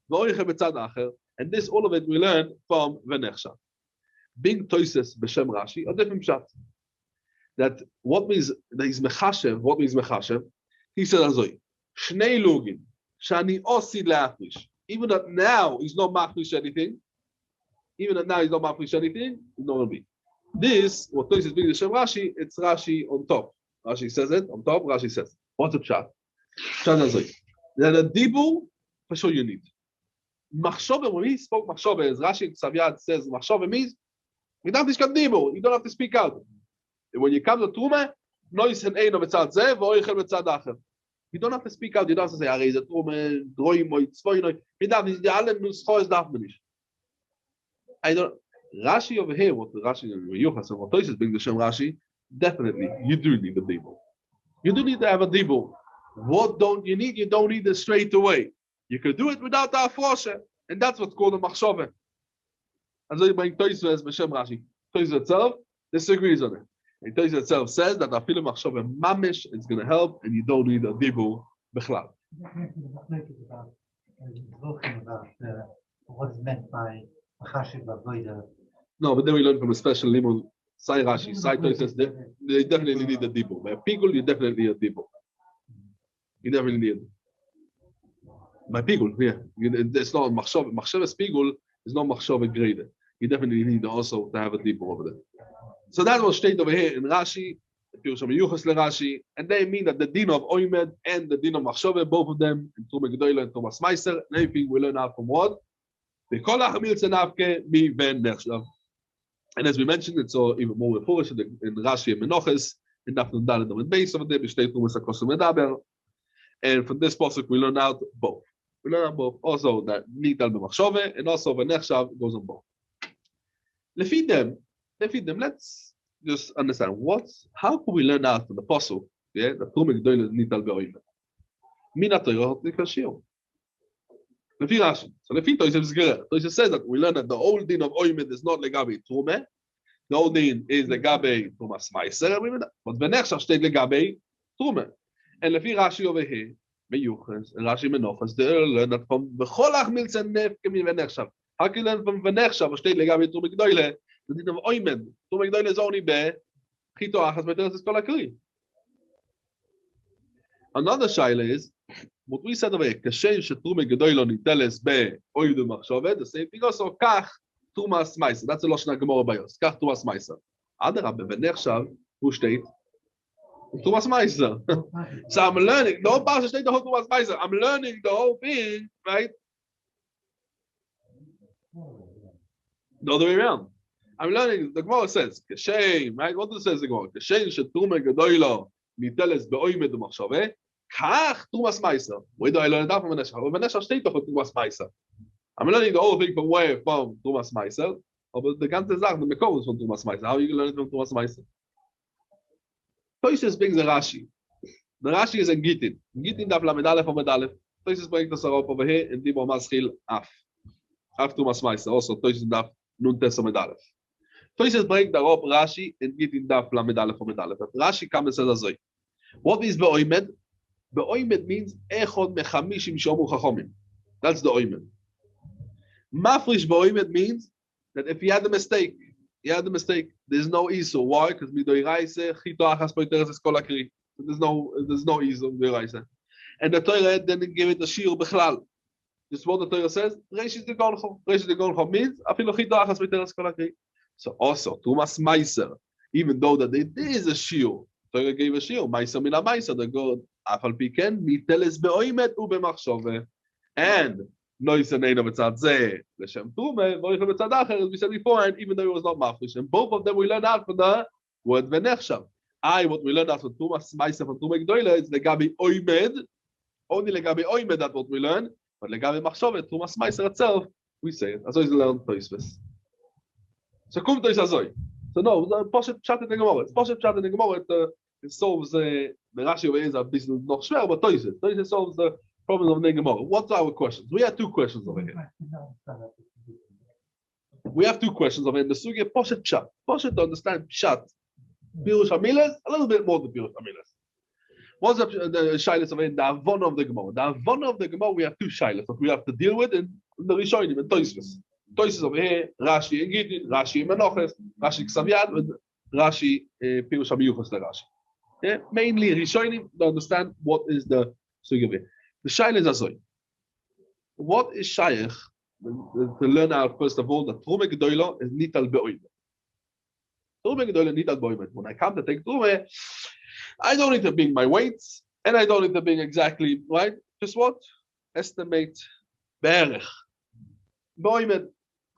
S1: v'oiche betzad acher, and this all of it we learn from v'nechshav. Being Toysus b'shem Rashi, a different shot. That what means that he's mechashev? What means mechashev? He said azoy shnei lugin shani osi le'afrish. Even that now he's not machrish anything. He's not going to be. This what Toysus being the Shem Rashi. It's Rashi on top. Rashi says it on top. Rashi says, what's the pshat? Pshat azoy. That a dibur for sure you need. Machshove, when he spoke machshove, as Rashi Savyad says, machshove means you don't have to dibur. You don't have to speak out. When you come to Truma, Noisen Eino Betzad Ze, Voichel Betzad Acher. You don't have to speak out. You don't have to say, "Arei ze Truma, Droim, Tzvoi, Noi." You don't have to. Alle Nuschos darf man nicht. I don't. Rashi over here, what Rashi and Yuchas and what Toysus bring the Shem Rashi, definitely you do need a dibur. You do need to have a dibur. What don't you need? You don't need it straight away. You could do it without the afroshe, and that's what's called a machshove. And so you bring Toysus as Shem Rashi. Toysus itself disagrees on it. And Toysus itself says that afilu machshove mamish is going to help, and you don't need a dibur bechlal.
S2: What is meant by chashiv avodah?
S1: No, but then we learn from a special limud. Sai Rashi, Sai Toysus, they definitely need a dibur. By pigul, you definitely need a dibur. You definitely need it. By pigul, yeah, it's not machshove. Machshove pigul is not machshove graded. You definitely need also to have a dibur over there. So that was stated over here in Rashi, Rashi, and they mean that the din of Oimed and the din of Machshove, both of them, in Truma Gedoyla and Tumas Meiser, and everything we learn out from what? And as we mentioned, it's all even more foolish in Rashi and Menachos, in Dafnun Dalet and Beis over there, B'shtei Tumas HaKosum Medaber. And from this pasuk we learn out both. We learn out both. Also that Nital B'Machshove, and also V'nechshav goes on both. Lefi them, let's just understand how can we learn out from the pasuk, yeah, the Truma Gedoyla Nital B'Oimed. Mina Torah Nikashio. Lefi Rashi. So Lefi Toysus Gerer. Toysus says that we learn that the old din of Oimed is not legabe Truma. The old din is legabe Tumas Meiser, but V'nechshav steht legabe Truma. And Lefi Rashi over here, Meyuchas, and Rashi Menachos, they learn that from Becholach Milze Nefkemin V'nechshav. How can you learn from V'nechshav, steht legabe Truma Gedoyle? The din of Oimed. Truma Gedoyle is only be Chito Achas Meteres Kol HaKli. Another shaila is what we said over here. Kashem sheTruma Gedoyle niteles be Oimed Machshove. The same thing also. Kach Tumas Meiser. That's a Lashon HaGemara Bayos. Kach Tumas Meiser. Adarabbe V'nechshav who steht Tumas Meiser. So I'm learning. The whole passage steht the whole Tumas Meiser. I'm learning the whole thing, right? The other way around. I'm learning. The Gemara says, "Kashem," right? What does it say? The Gemara, "Kashem sheTruma Gedoyla niteles beOimed u'machshove, kach Tumas Meiser." Where do I learn that from V'nechshav? V'nechshav steht doch Tumas Meiser. I'm learning the whole thing from where? From Tumas Meiser. But the ganze Sache, the Bechoros from Tumas Meiser. How are you learning from Tumas Meiser? Toysus brings the Rashi. The Rashi is in Gittin. Gittin daf lamed aleph amud aleph. Toysus brings the Sarop over here in Dibur Maschil af. Af Tumas Meiser. Also Toysus daf nun tes amud aleph. Toysus brings the Sarop Rashi in Gittin daf lamed aleph amud aleph. Rashi comes and says azoy. What is beOimed? BeOimed means echod mechamishim shomu chachomim. That's the Oimed. Mafrish beOimed means that if he had a mistake, He had a mistake. There's no Iso. Why? Because Midoiraise, Chito Achas Poiteres is Kolakri. There's no Iso, Midoiraise. And the Torah didn't give it a Shir Bechlal. This is what the Torah says. Reishis de Goncho. Reishis de Goncho means, Afilo Chito Achas Poiteres Kolakri. So also, Tumas Meiser, even though that it is a Shir, Torah gave a Shir, Meiser Mina Meiser, the God, Afal Piken, Miteles Beoimet Ube Machshove. And Noisanena Betzad Zeh, Leshem Tume, Voicha Betzad Acher, as we said before, and even though it was not Mafrish. And both of them we learned out from the word Venechshav. What we learned out from Tumas Meiser from Tume Gdoila is Legabi Oimed, only Legabi Oimed, that's what we learn, but Legabi Machshove, Tumas Meiser itself, we say it. Azoy is learned Toisves. So come to Azoy. So no, Poshet Pshat in the Gemara. It's Poshet Pshat in the Gemara. It solves the Rashi over here is a bit not schwer, but Toisves solves the problem of the Gemara. What's our questions? We have two questions over here. We have two questions over here. In the Sugya Poshet Pshat. Poshet to understand Pshat. Pirush Hamiles, a little bit more than Pirush Hamiles. What's the Shailas over here? The Avon of the Gemara. The Avon of the Gemara, we have two Shailas that we have to deal with in the Rishonim and Toisves. Toisves over here, Rashi and Gittin, Rashi and Menachos, Rashi Ksavyad, and Rashi Pirush Hamiyuchos to Rashi. Yeah? Mainly Rishonim to understand what is the Sugya over here. The Shaila is Azoy. What is Shaykh to learn out first of all that Trume Gedoyla is Nital Be'oimet. Trume Gedoyla Nital Be'oimet. When I come to take Trume, I don't need to bring my weights and I don't need to bring exactly right. Just what? Estimate Berech. Be'oimet.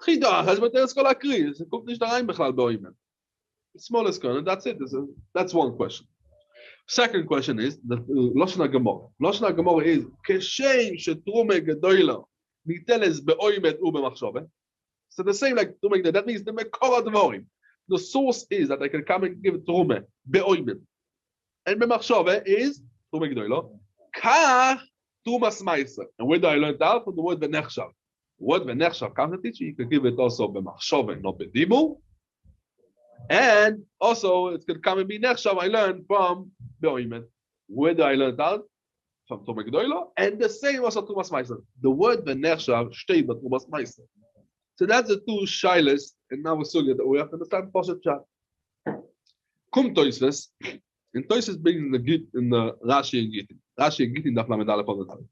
S1: Chida has but there's Kol Akri. It's kommt nicht da rein Bechlal Be'oimet. The smallest one, and that's it. That's one question. Second question is the Loshna Gemara. Loshna Gemara is Keshem Shetrume Gedoyla Niteles Be'oimet Ubemachshove. So the same like Trume Gedoyla. That means the Mekora Dvorim. The source is that I can come and give Trume Be'oimet, and Bemachshove is Trume Gedoyla. Kach Tumas Meiser. And where do I learn that? From the word Venechshav. The word Venechshav comes to teach you. You can give it also Bemachshove, not Bedibur. And also, it could come and be Nechshav. I learned from Be'oimet. Where do I learn that? From Trume Gedoyla. And the same also Tumas Meiser. The word Nechshav stay but Tumas Meiser. So that's the two Shailas. And now we're sugya that we have to understand Poshet Pshat. Kum Toisves. And Toisves brings in the Rashi and Gittin. Rashi and Gittin Daf Lamed Aleph on the time.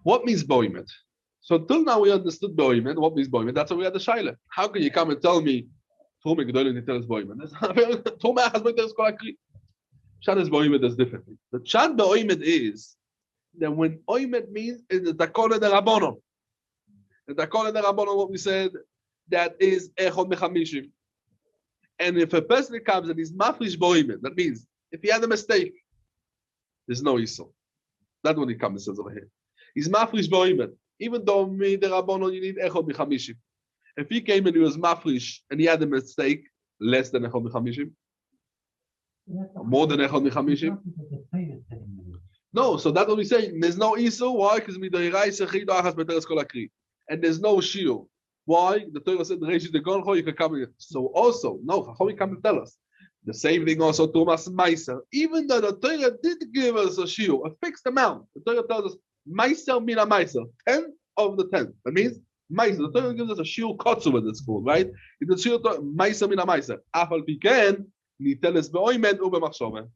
S1: What means Be'oimet? So until now we understood Be'oimet. What means Be'oimet? That's why we had the Shaila. How can you come and tell me Trume Gedoyla Niteles Be'oimet? Trume Achas Poiteres Kol Akri. Pshat is Be'oimet is differently. The Pshat Be'oimet is that when Oimet means is the Takole de Rabbonon. The Takole de Rabbonon, what we said, that is Echod Mechamishim. And if a person comes and he's Mafrish Be'oimet, that means if he had a mistake, there's no Isur. That's what he comes and says over here. He's Mafrish Be'oimet. Even though me the Rabbonon you need Echod Mechamishim. If he came and he was Mafrish and he had a mistake, less than Echod Mechamishim. More than Echod Mechamishim? No, so that's what we say. There's no Isur. Why? Because Midoiraise Chida Achas Poiteres Kol Akri. And there's no Shiur. Why? The Torah said, Reishis de Goncho, you can come in. So also, no, how we come to tell us? The same thing also Tumas Meiser. Even though the Torah did give us a Shiur, a fixed amount, the Torah tells us, Meiser Mina Meiser, 10 of the 10. That means, Meiser, the Torah gives us a Shiur Kotzu as it's called, right? It's a Shiur Meiser Mina Meiser. Afal Piken, Niteles Be'oimet Ubemachshove.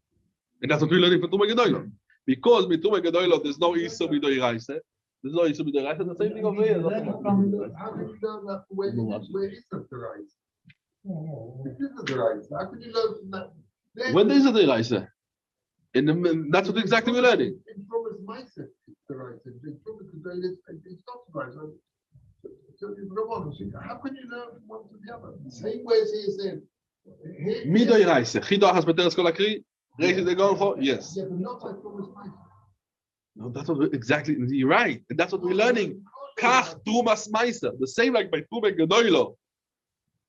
S1: And that's what we're learning from Trume Gedoyla. Because with Trume Gedoyla, there's no Isur Midoiraise. There's no Isur Midoiraise. The same thing over here.
S4: How can you learn that where is the Rise? This is the Rise. How can you learn from that?
S1: When is the Rise? That's what exactly we're learning.
S4: In Trumas Meiser, the Rise. In Trumas Gedoyla, it's not the Rise. So how can you learn from one to the other? The same way as he is saying.
S1: Midoiraise. Chida Achas Poiteres Kol Akri. Reishis de Goncho. Yes.
S4: Yeah, but not like Trumas Meiser.
S1: No, that's what exactly. You're right, and that's what we're learning. Kach Trumas Meiser. The same like by Trume Gedoyla.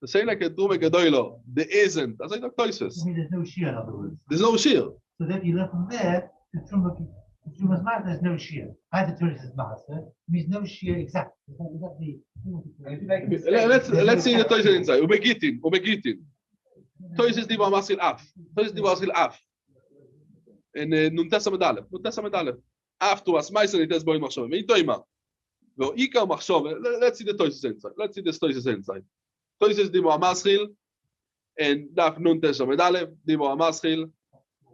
S1: The same like in Trume Gedoyla. There isn't. That's like the Toisves.
S2: There's no shear, in other words.
S1: There's no shear.
S2: So that you learn from there, the Trumas Meiser, there's no shear. By the Torah says Meiser, means no shear exact.
S1: Let's see the Toisves inside. Ubegitin. Toisves diva masil af. Toisves diva masil af. And Nuntesa Medalef. After us, Meiser Niteles Be'oimet Machshove. Meitoima. Let's see the Toisves inside. Toisves diva masil. in Daf Nun Tesha Medalev, Dibo Amaschil,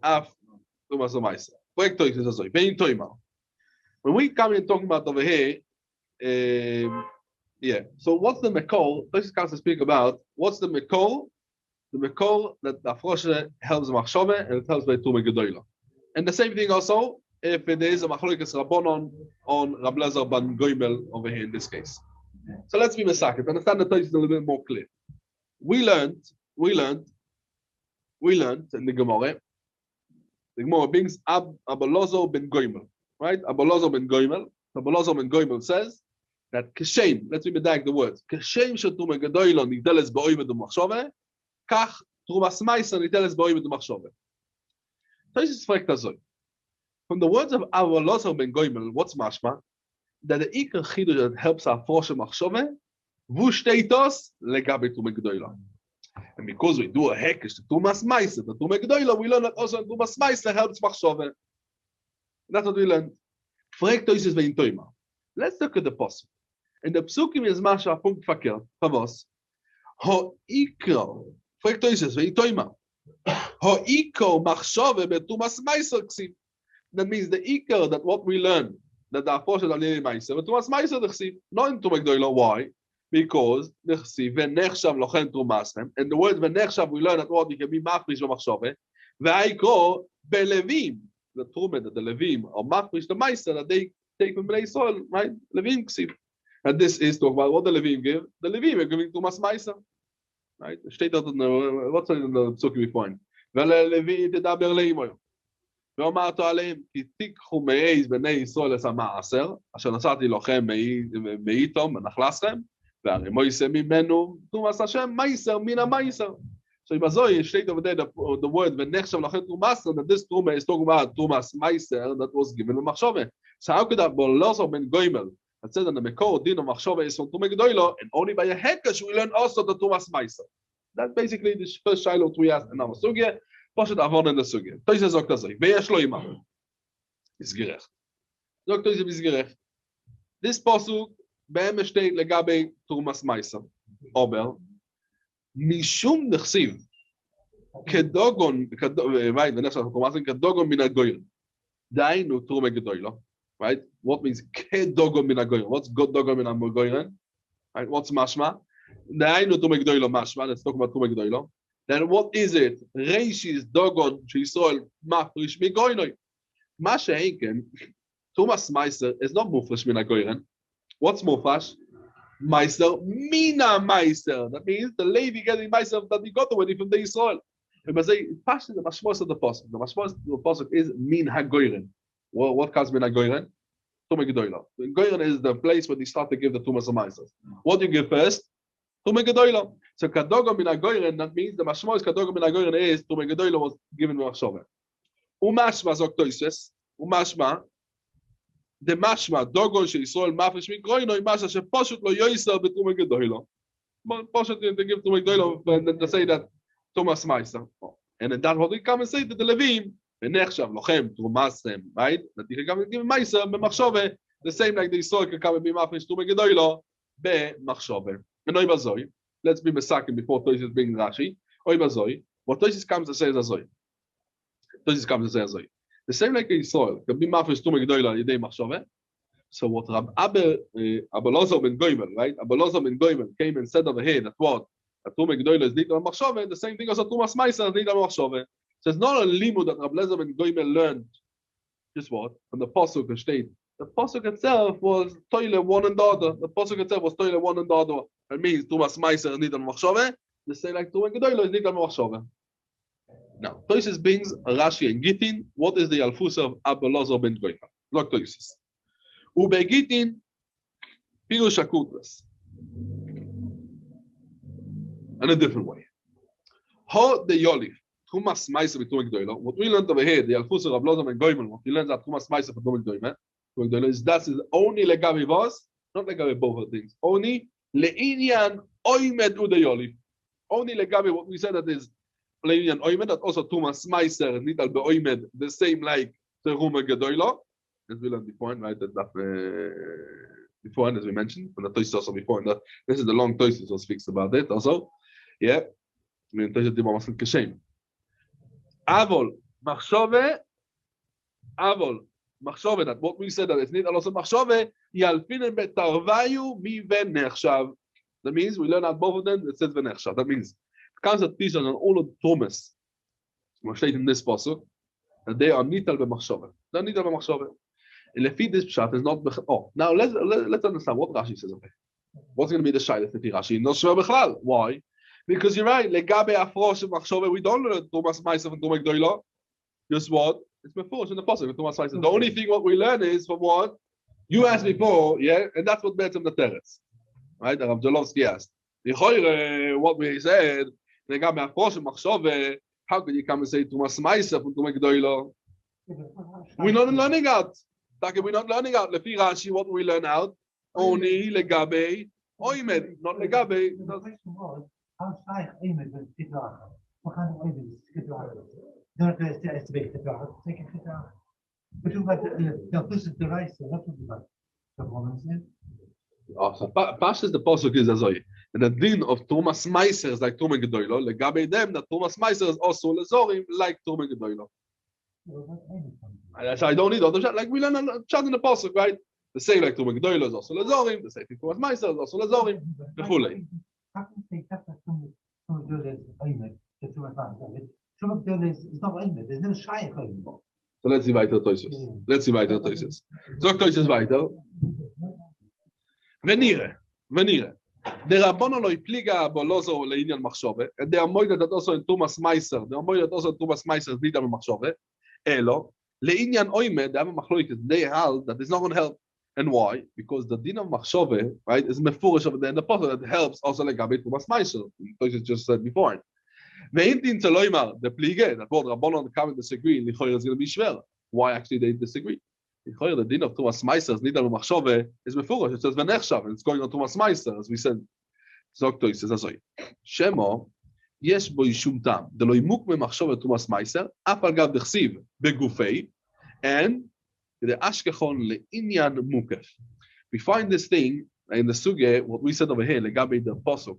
S1: Af Tumas Omaisa. Project Toys is also Vein Toima. When we come in talking about over here, yeah. So what's the Mekol? Toys comes to speak about what's the Mekol? The Mekol that the Afroshe helps Machshove and it helps by Tume Gedoyla. And the same thing also if it is a Machloikas Rabbonon on Rab Lezer ban Goimel over here in this case. So let's be Mesakit. Understand the Toys is a little bit more clear. We learned in the Gemara. The Gemara brings Abolozo ben Goimel, right? Abolozo ben Goimel. Abolozo ben Goimel says that Keshem, let's read the words. Keshem shetume gedoylo niteles ba'oimed u'machshove, kach trumas ma'aser niteles ba'oimed u'machshove. Tosis fragt azoi. From the words of Abolozo ben Goimel, what's mashma? That the ikar chidush that helps our forshe machshove, vu shteitos legabe tume gedoylo. And because we do a hekesh to Tumas Meiser, the Tume Gedoyla, we learn that also Tumas Meiser helps Machshove. That's what we learned. Fragt euch es vein Toima. Let's look at the Pasuk. And the Psukim is Masha Punkt Fakir, Favos. Ho Iko, fragt euch es vein Toima. Ho Iko Machshove be Tumas Meiser ksiv. That means the Iko, that what we learn, that the Apostle of Lili Meiser, but Tumas Meiser the ksiv. Not in Tume Gedoyla. Why? Because and the word v'nechshav we learn that what we can be mafrish v'machshove v'aiko belevim the trume that the levim are mafrish the meister that they take from Bnei Yisrael, right? Levim ksiv, and this is talk about what the levim give. The levim are giving to mas meister, right? Steht dort in the what's in the psukim we find. V'levi tedaber leimoy ואומרת עליהם כי תיקחו מעז בני ישראל את המעשר אשר נשאתי לכם מאיתו מנחלסכם והרי מויסה ממנו תומס השם מייסר מן המייסר. So Ibazoi state over there the word v'nechshav lachem tumas, that this truma is talking about tumas meiser that was given to machshove. So how could that Abolozo ben Goimel that says that the mekor din of machshove is from tume gedoylo, and only by a hekesh we learn also the tumas meiser? That's basically the first shiloh we asked in our sugya. Poshet avon in the sugya. Toisa sagt das so. Ve'yesh lo imam. Is gerecht. Sagt Toisa is gerecht. This pasuk be'em steht legabe tumas meiser. Aber mishum nechsiv kedogon right the next tumas kedogon min hagoyim. Dainu tume gedoylo. Right? What means kedogon min hagoyim? What's dogon min hagoyim? Right? What's mashma? Dainu tume gedoylo mashma. Let's talk about tume gedoylo. Then what is it? Reishis dogon sheisol mafrish migoynoi. Masha einken Tumas Meiser is not mufresh min hagoyim. What's mufresh? Meiser mina Meiser. That means the Levi getting Meiser that he got already from the Israel. We say passion the mashmos of the pasuk. The mashmos of the pasuk is min hagoyim. What comes min hagoyim? Tume gedoylo. Goyim is the place where they start to give the Tumas Meiser. What do you give first? Tume gedoylo. So kadogo min hagoyim, that means the mashmos kadogo min hagoyim is Tume gedoylo was given with machshove. Umashma zoktoises. Umashma. The mashma dogon she Yisrael mafresh mikroino imasha she poshut lo yoiser betume gedoylo. Poshut they give Tume gedoylo and they say that Tumas Meiser. And then that's what we come and say that the Levim v'nechshav lochem trumasem, right? That you can come and give Meiser b'machshove the same like the Yisrael can come and be mafresh Tume gedoylo b'machshove. And oi bazoi. Let's be mesakim before Tosis being Rashi. Oi bazoi. What Tosis comes to say is azoi. Tosis comes to say azoi. The same like in Israel, can be mafresh tume gedoyla yidei machshove. So what Rab Abolozo ben Goimel, right? Abolozo ben Goimel came and said over here that what a tume gedoyla is nidal machshove. The same thing as a tumas meiser is nidal machshove. So it's not a limud that Rab Lezer ben Goimel learned. Just what from the pasuk state. The pasuk itself was toile one and the other. The pasuk itself was toile one and the other. That means tumas meiser is nidal machshove. The same like tume gedoyla is nidal machshove. Now, Tosis brings Rashi and Gittin. What is the Alfus of Abolozo ben Goimel? Look, Tosis. Ube Gittin, Pirush HaKutras. In a different way. Ho de Yolif, Tumas Meiser b'Tume Gedoylo. What we learned over here, the Alfus of Abolozo ben Goimel, what we learned that Tumas Meiser b'Tume Gedoylo is that is only legabe vos, not legabe both of things. Only le'inyan oimed ude Yolif. Only legabe what we said that is Leinian oimed, that also Tumas Meiser nidal beoimed, the same like Terume Gedoylo, as we learned before, right? That before, as we mentioned, and the Tosis also before, and this is the long Tosis was fixed about it also. Yeah, mean, Tosis Dibor Masel Kashem. Avol, Machshove, that what we said that it's need also Machshove, Yalfinen Betarvayu, Mi Ven Nechshav. That means we learn out both of them, it says Ven Nechshav. That means, comes at Tisha on all of Thomas, we state in this passage, that they are Nital B'Machshove. They're Nital B'Machshove. And if this Pshat is not, now let's understand what Rashi says. Okay, what's going to be the Shailah for Rashi? Not sure Bechlal. Why? Because you're right. Legabe Afrosh Machshove, we don't learn Thomas Meiser and Thomas Gdoila. Just what? It's before in the passage with Thomas Meiser. The only thing what we learn is from what you asked before, yeah, and that's what better the teretz, right? Rav Jolovsky asked. What we said, Legabe Afrosh Machshove. How could you come and say Thomas Meiser and Thomas Gdoila? We're not learning out. We're not learning out. Lefi Rashi, what we learn out? Only legabe oimed, not legabe.
S2: The question was, how shaykh oimed with titrach? What kind of oimed is titrach? Don't it's big titrach. Take it titrach. But you got this is the rice. What would you got? The woman said.
S1: So Pashas the pasuk is azoi. And the din of Thomas Meiser is like Thomas Gedoilo. Legabe them that Thomas Meiser is also lezorim like Thomas Gedoilo. I don't need other like we learn a chat in the pasuk, right? The same like Thomas Gedoilo is also lezorim. The same thing Thomas Meiser is also lezorim. The full name.
S2: How can you say that Thomas Gedoilo is oimed? Thomas Gedoilo is not oimed. There's no shaykh oimed.
S1: So let's see weiter Toises. Sag Toises weiter. Venire. Der Rabbanon lo ipliga bolozo leinian machshove. And they are moided that also in Thomas Meiser. They are moided also in Thomas Meiser is nidam machshove. Elo leinian oimed. They have a machloiket. They held that is not going to help. And why? Because the din of machshove, right, is mefurish over there in the pasuk that helps also like Thomas Meiser. Toises just said before. Ve'intin tzeloimar the plige that what Rabbanon come and disagree. Lichoyer is going to be shver. Why actually they disagree? The din of Thomas Meiser is nidam machshove is mefurish. It says v'nechshav and it's going on Thomas Meiser as we said. Zokto says azoi. Shemo yesh bo yishum tam. The lo imuk me machshove Thomas Meiser af al gav dechsiv begufei and the ashkechon leinyan mukef. We find this thing in the suge what we said over here legabe the pasuk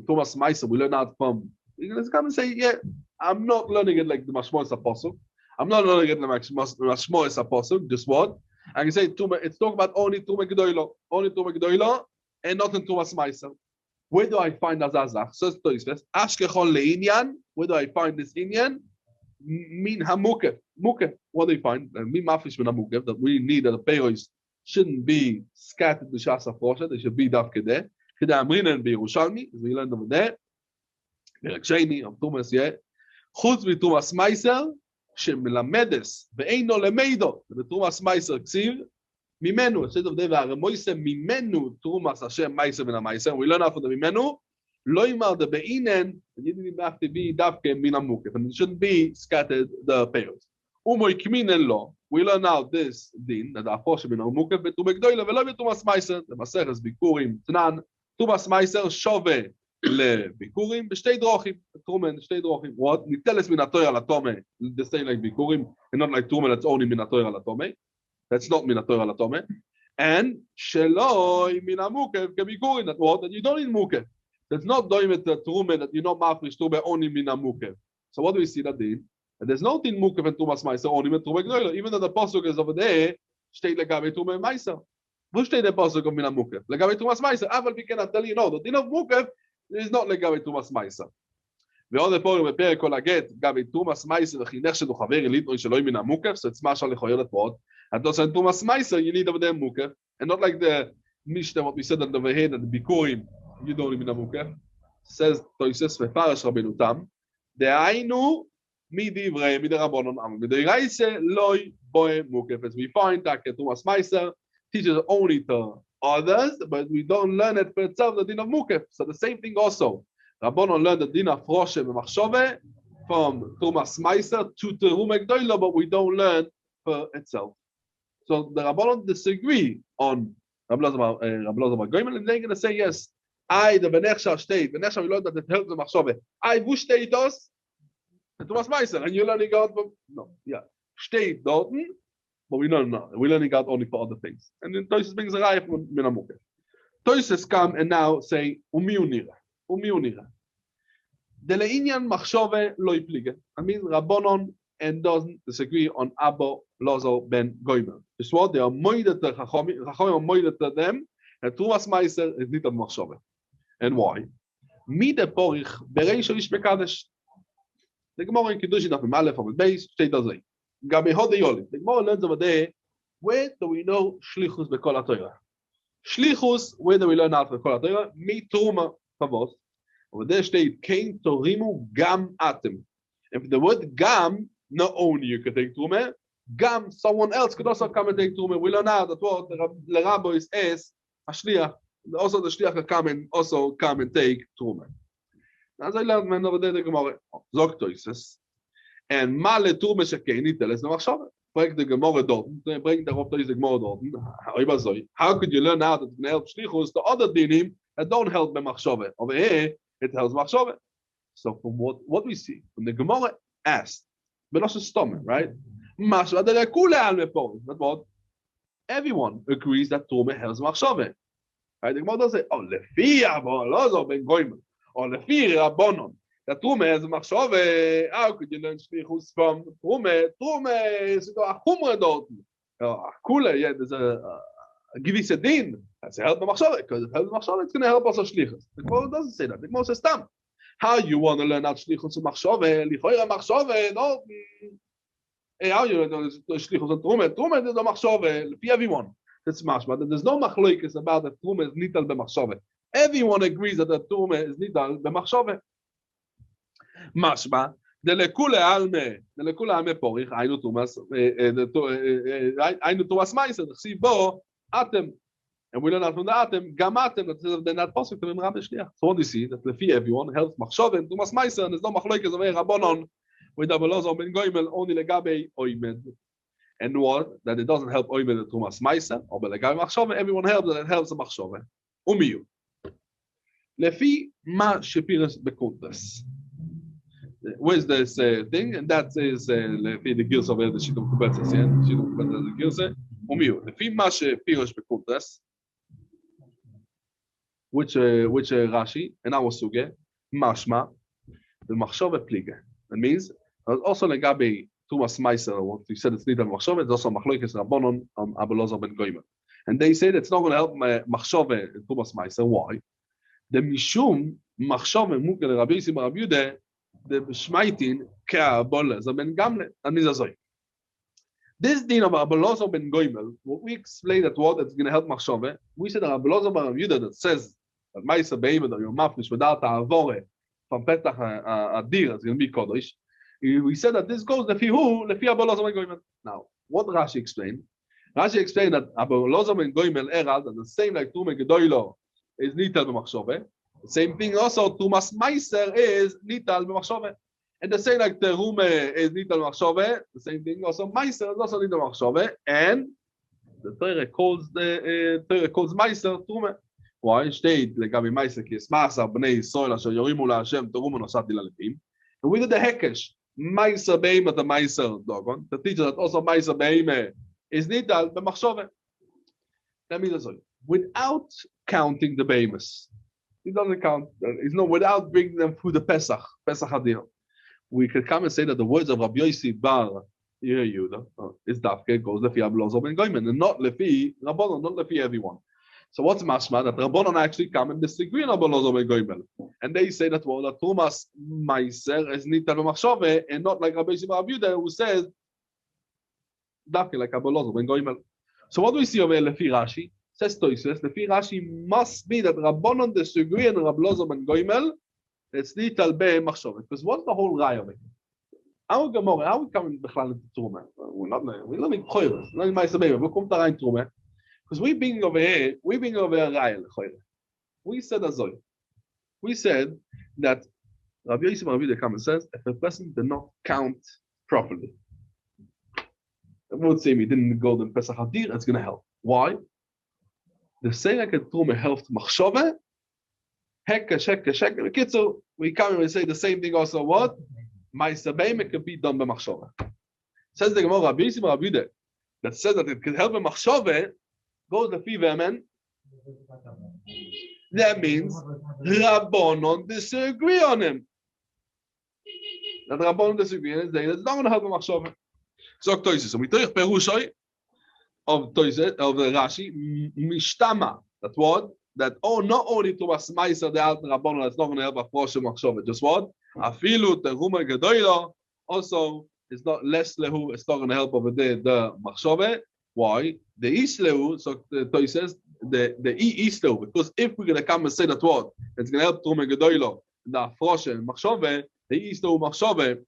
S1: Thomas Meiser. We learn out from. Let's come and say, yeah, I'm not learning it like the Mashmois Apostle. I'm not learning it like the Mashmois Apostle. Just what? I can say it's talking about only Tuma Gedoilo, and not in Thomas Meiser. Where do I find Azazach? Says Toisves, Ashkechon le'inyan. Where do I find this inyan? Min hamukef. Mukef. What do you find? Min mafish min hamukef. That we need that the Bechoros shouldn't be scattered to Shasa Fosha. They should be dafke Kedei Amrina and Yerushalmi, as we learned over there. פרק שני, תומס יהיה, חוץ מתומס מייסר, שמלמדס, ואינו למדו, ובתומס מייסר כסיב, ממנו, השד עובדי והרמויסה, ממנו תומס השם מייסר מן המייסר, we learn out of the ממנו, לא ימר דבאינן, ידידי באפתי בי דווקא מן המוקף, and it shouldn't be scattered the payers. ומוי כמינן לא, we learn out this דין, that הפושע מן המוקף, בתומס גדולה, ולא בתומס מייסר, למסכת ביקורים, תנן, תומס מייסר שווה, לביקורים בשתי דרוכים, תרומן, שתי דרוכים, what? ניטלס מן התויר על התומה, the same like ביקורים, and not like תרומן, that's only מן התויר על התומה, that's not מן התויר על התומה, and שלא מן המוקף כביקורים, that what? That you don't need מוקף, that's not doing it the תרומן, that you not מפריש תרומה only מן המוקף. So what do we see that in? And there's no thing מוקף and תרומה מייסר, only מן תרומה גדולה, even though the pasuk is over there, שתי לגבי תרומה מייסר. wo steht der pasuk מן המוקף? לגבי תרומה מייסר, אבל we cannot tell you, no, the din of מוקף is not לגבי תומאס מייסר. ועוד פה בפרק כל הגט, לגבי תומאס מייסר וחינך שלו חבר אליטוי שלא מן המוקף, so it's משל לכויר לפות, and also תומאס מייסר, you need over there מוקף, and not like the משתה, what we said on the head, and the ביקורים, you don't need מן המוקף, says תויסס ופרש רבנו תם, דהיינו מדברי, מדרבנון אמר, מדרייסה לא בואה מוקף, as we find that תומאס מייסר teaches only to others, but we don't learn it for itself, the din of mukef. So the same thing also. Rabbanon learned the din of froshe v'machshove from Thomas Meiser to Teruma Gdoila, but we don't learn for itself. So the Rabbanon disagree on Rabbi Elazar Goimel, and they're going to say, yes, the Benechsha state, Benechsha we learned that it helps the machshove. Who state us? Thomas Meiser, and you're learning out from, no, yeah, state Dorten, but we learn now. We're learning out only for other things. And then Tosis brings a raya from Minamukef. Tosis come and now say, Umiunira. The Leinian Machshove Loi Plige. I mean, Rabbonon and doesn't disagree on Abba Lozo ben Goimel. It's what they are moided to Chachomim are moided to them, and Tumas Meiser is not a Machshove. And why? Mide Porich Bereisha Ish Bekadesh. The Gemara in Kiddushin of Malef of the base state does it. Gabi Hode Yoli. The Gemara learns over there. Where do we know Shlichus Bekol HaTorah? Shlichus, where do we learn out of Bekol HaTorah? Mi Truma Pavos. Over there state Kein Torimu Gam Atem. If the word Gam, not only you can take Truma, Gam, someone else could also come and take Truma. We learn out that what the Rabbi is Ashliach. Also the Shliach can come and take Truma. As I learned, man, over there the Gemara Zok Toises and Male Truma Shekeni tell us no Machshava. Bring the Gemara dort. Bring the Rav Tois the Gemara dort. How could you learn out that it can help Shlichus the other dinim that don't help the Machshava? Over here it helps Machshava. So from what we see, when the Gemara asked, Belosh stomach, right? Mashva de Kule al Mepor. But what? Everyone agrees that Truma helps Machshava. Right? The Gemara doesn't say, oh, Lefi Abba Lozo ben Goimel. Or Lefi Rabbonon. That Truma has Machshove. How could you learn Shlichus from Truma? Truma is a Chumra dort. Kula, yeah, there's a Givis a din. That's a help the Machshove. Because if it helps Machshove, it's going to help us Shlichus. The Gemara doesn't say that. The Gemara says, Tam. How you want to learn out Shlichus from Machshove? Lichoira Machshove, no. How you learn Shlichus from Truma? Truma is a Machshove. Lefi everyone. That's mashma. There's no machloikis about that Truma is nital b'machshove. Everyone agrees that the Truma is nital b'machshove. Mashma. The lekule alme porich. Ainu Tumas. Ainu Tumas ma'aser. Chsiv bo atem. And we learn out from the atem. Gam atem. That they're not possible to be Rabbi Shliach. So what do you see? That lefi everyone helps machshove and Tumas ma'aser. And there's no machloikis of Rabbonon with Abba Lozo ben Goimel only legabe oimed. And what? That it doesn't help Oimed the Tumas Meiser, or Belegai Machshove, everyone helps that it helps the Machshove. Umiyu. Lefi Ma Shepiras Bekuntas. Where's this thing? And that is Lefi the Gilsa of the Shidum Kubetzes, yeah? Shidum Kubetzes the Gilsa. Umiyu. Lefi Ma Shepiras Bekuntas. Which Rashi, and our Suge, Mashma, the Machshove Plige. That means, also Legabe Tumas Meiser, what you said it's Nidal Machshove, it's also Machloikes Rabbonon Abba Lozo ben Goimel. And they say that it's not going to help Machshove and Tumas Meiser. Why? The Mishum Machshove Mukel Rabbi Yisrael Rabbi Yude, the Shmaitin Ka'Abba Lozo ben Gamle. That means Azoy. This din of Abba Lozo ben Goimel, what we explain that what it's going to help Machshove, we said that Abba Lozo ben Rabbi Yude that says that Meiser Be'emed or Yom Mafnish without Ta'avore from Petach Adir, it's going to be Kodesh. We said that this goes lefi Abba Lozo ben Goimel. Now, what Rashi explained? Rashi explained that Abba Lozo ben Goimel erad, that the same like Truma Gedoylo is nital b'machshove. The same thing also Tumas Meiser is nital b'machshove. And the same like Terume is nital b'machshove. The same thing also Meiser is also nital b'machshove. And the Torah calls Meiser Terume. Why? State legabi Meiser ki esmasa bnei Yisrael asher yorimu laHashem Terume nosati lalevim. And we did the hekesh. Meiser beime the Meiser dogon. The teacher that also Meiser beime is nital b'machshove. That means that's all. Without counting the beimes, it doesn't count. It's not without bringing them through the Pesach Hadir. We could come and say that the words of Rabbi Yossi Bar Yehuda is dafke goes lefi Abba Lozo ben Goimel and not lefi Rabbonon, not lefi everyone. So what's mashma that Rabbonon actually come and disagree on Abba Lozo ben Goimel, and they say that well, that Tumas Meiser is nital b'machshove and not like Rabbi Yossi Bar Yehuda who says dafke like Abba Lozo ben Goimel. So what do we see over lefi Rashi? Says Toises, lefi Rashi must be that Rabbonon disagree and Abba Lozo ben Goimel it's nital b'machshove. Because what's the whole raya of it? Our Gemara, how we come in Bechlal into Truma? We're learning Bechoros, learning Meiser Beime. We'll come to Rein Truma. Because we being over here Raya Lechoros. We said Azoy. We said that Rabbi Yossi Bar Yehuda comes and says, if a person did not count properly, I would say he didn't go to Pesach Hadir, it's going to help. Why? The same like a Truma helped Machshove, Hekesh. We come and we say the same thing also. What? Meiser Beime can be done by Machshove. Says the Gemara, Rabbi Yossi Bar Yehuda, that says that it can help by Machshove, goes the Fivemen. That means Rabbonon disagree on him. that Rabbanon disagree, and it's not going to help a machshava. So Toises, so we take Perushoi of Toises of Rashi Mishtama. That's what that not only to Masmaisa the Alt Rabbanon that's not going to help a Frosh machshava. Just what Afilu Teruma Gedoyla also is not less lehu. It's not going to help over there the machshava. Why? The Islehu, so Toises the Islehu, because if we're going to come and say that what it's going to help Teruma Gedoyla the Frosh machshava, the Islehu machshava.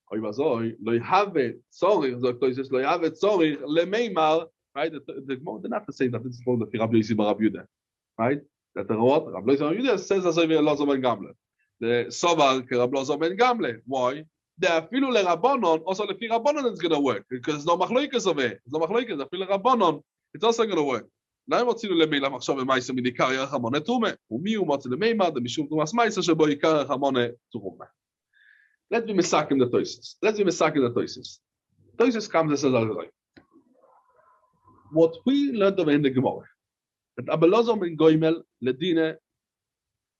S1: Oy vazoy lo yave tzorich zok Toises lo yave tzorich lemeimar, right? The Gemara did not say that this is called the Rabbi Yossi bar Rabbi Yehuda, right? That the what Rabbi Yossi bar Rabbi Yehuda says as Rabbi Elazar ben Gamle, the Sovar ke Rabbi Elazar ben Gamle. Why? The afilu le Rabbanon also the Rabbanon is going to work because no machloikas of it. No machloikas. Afilu Rabbanon it's also going to work. Now what's in the meila machshava ma'isa midikar yachamone tume umi umot lemeimar the mishum tumas ma'isa shebo yikar yachamone tume. Let's be misakim the Toises. Toises comes and says, what we learned over in the Gemara, that Abelazar ben Goimel ledine,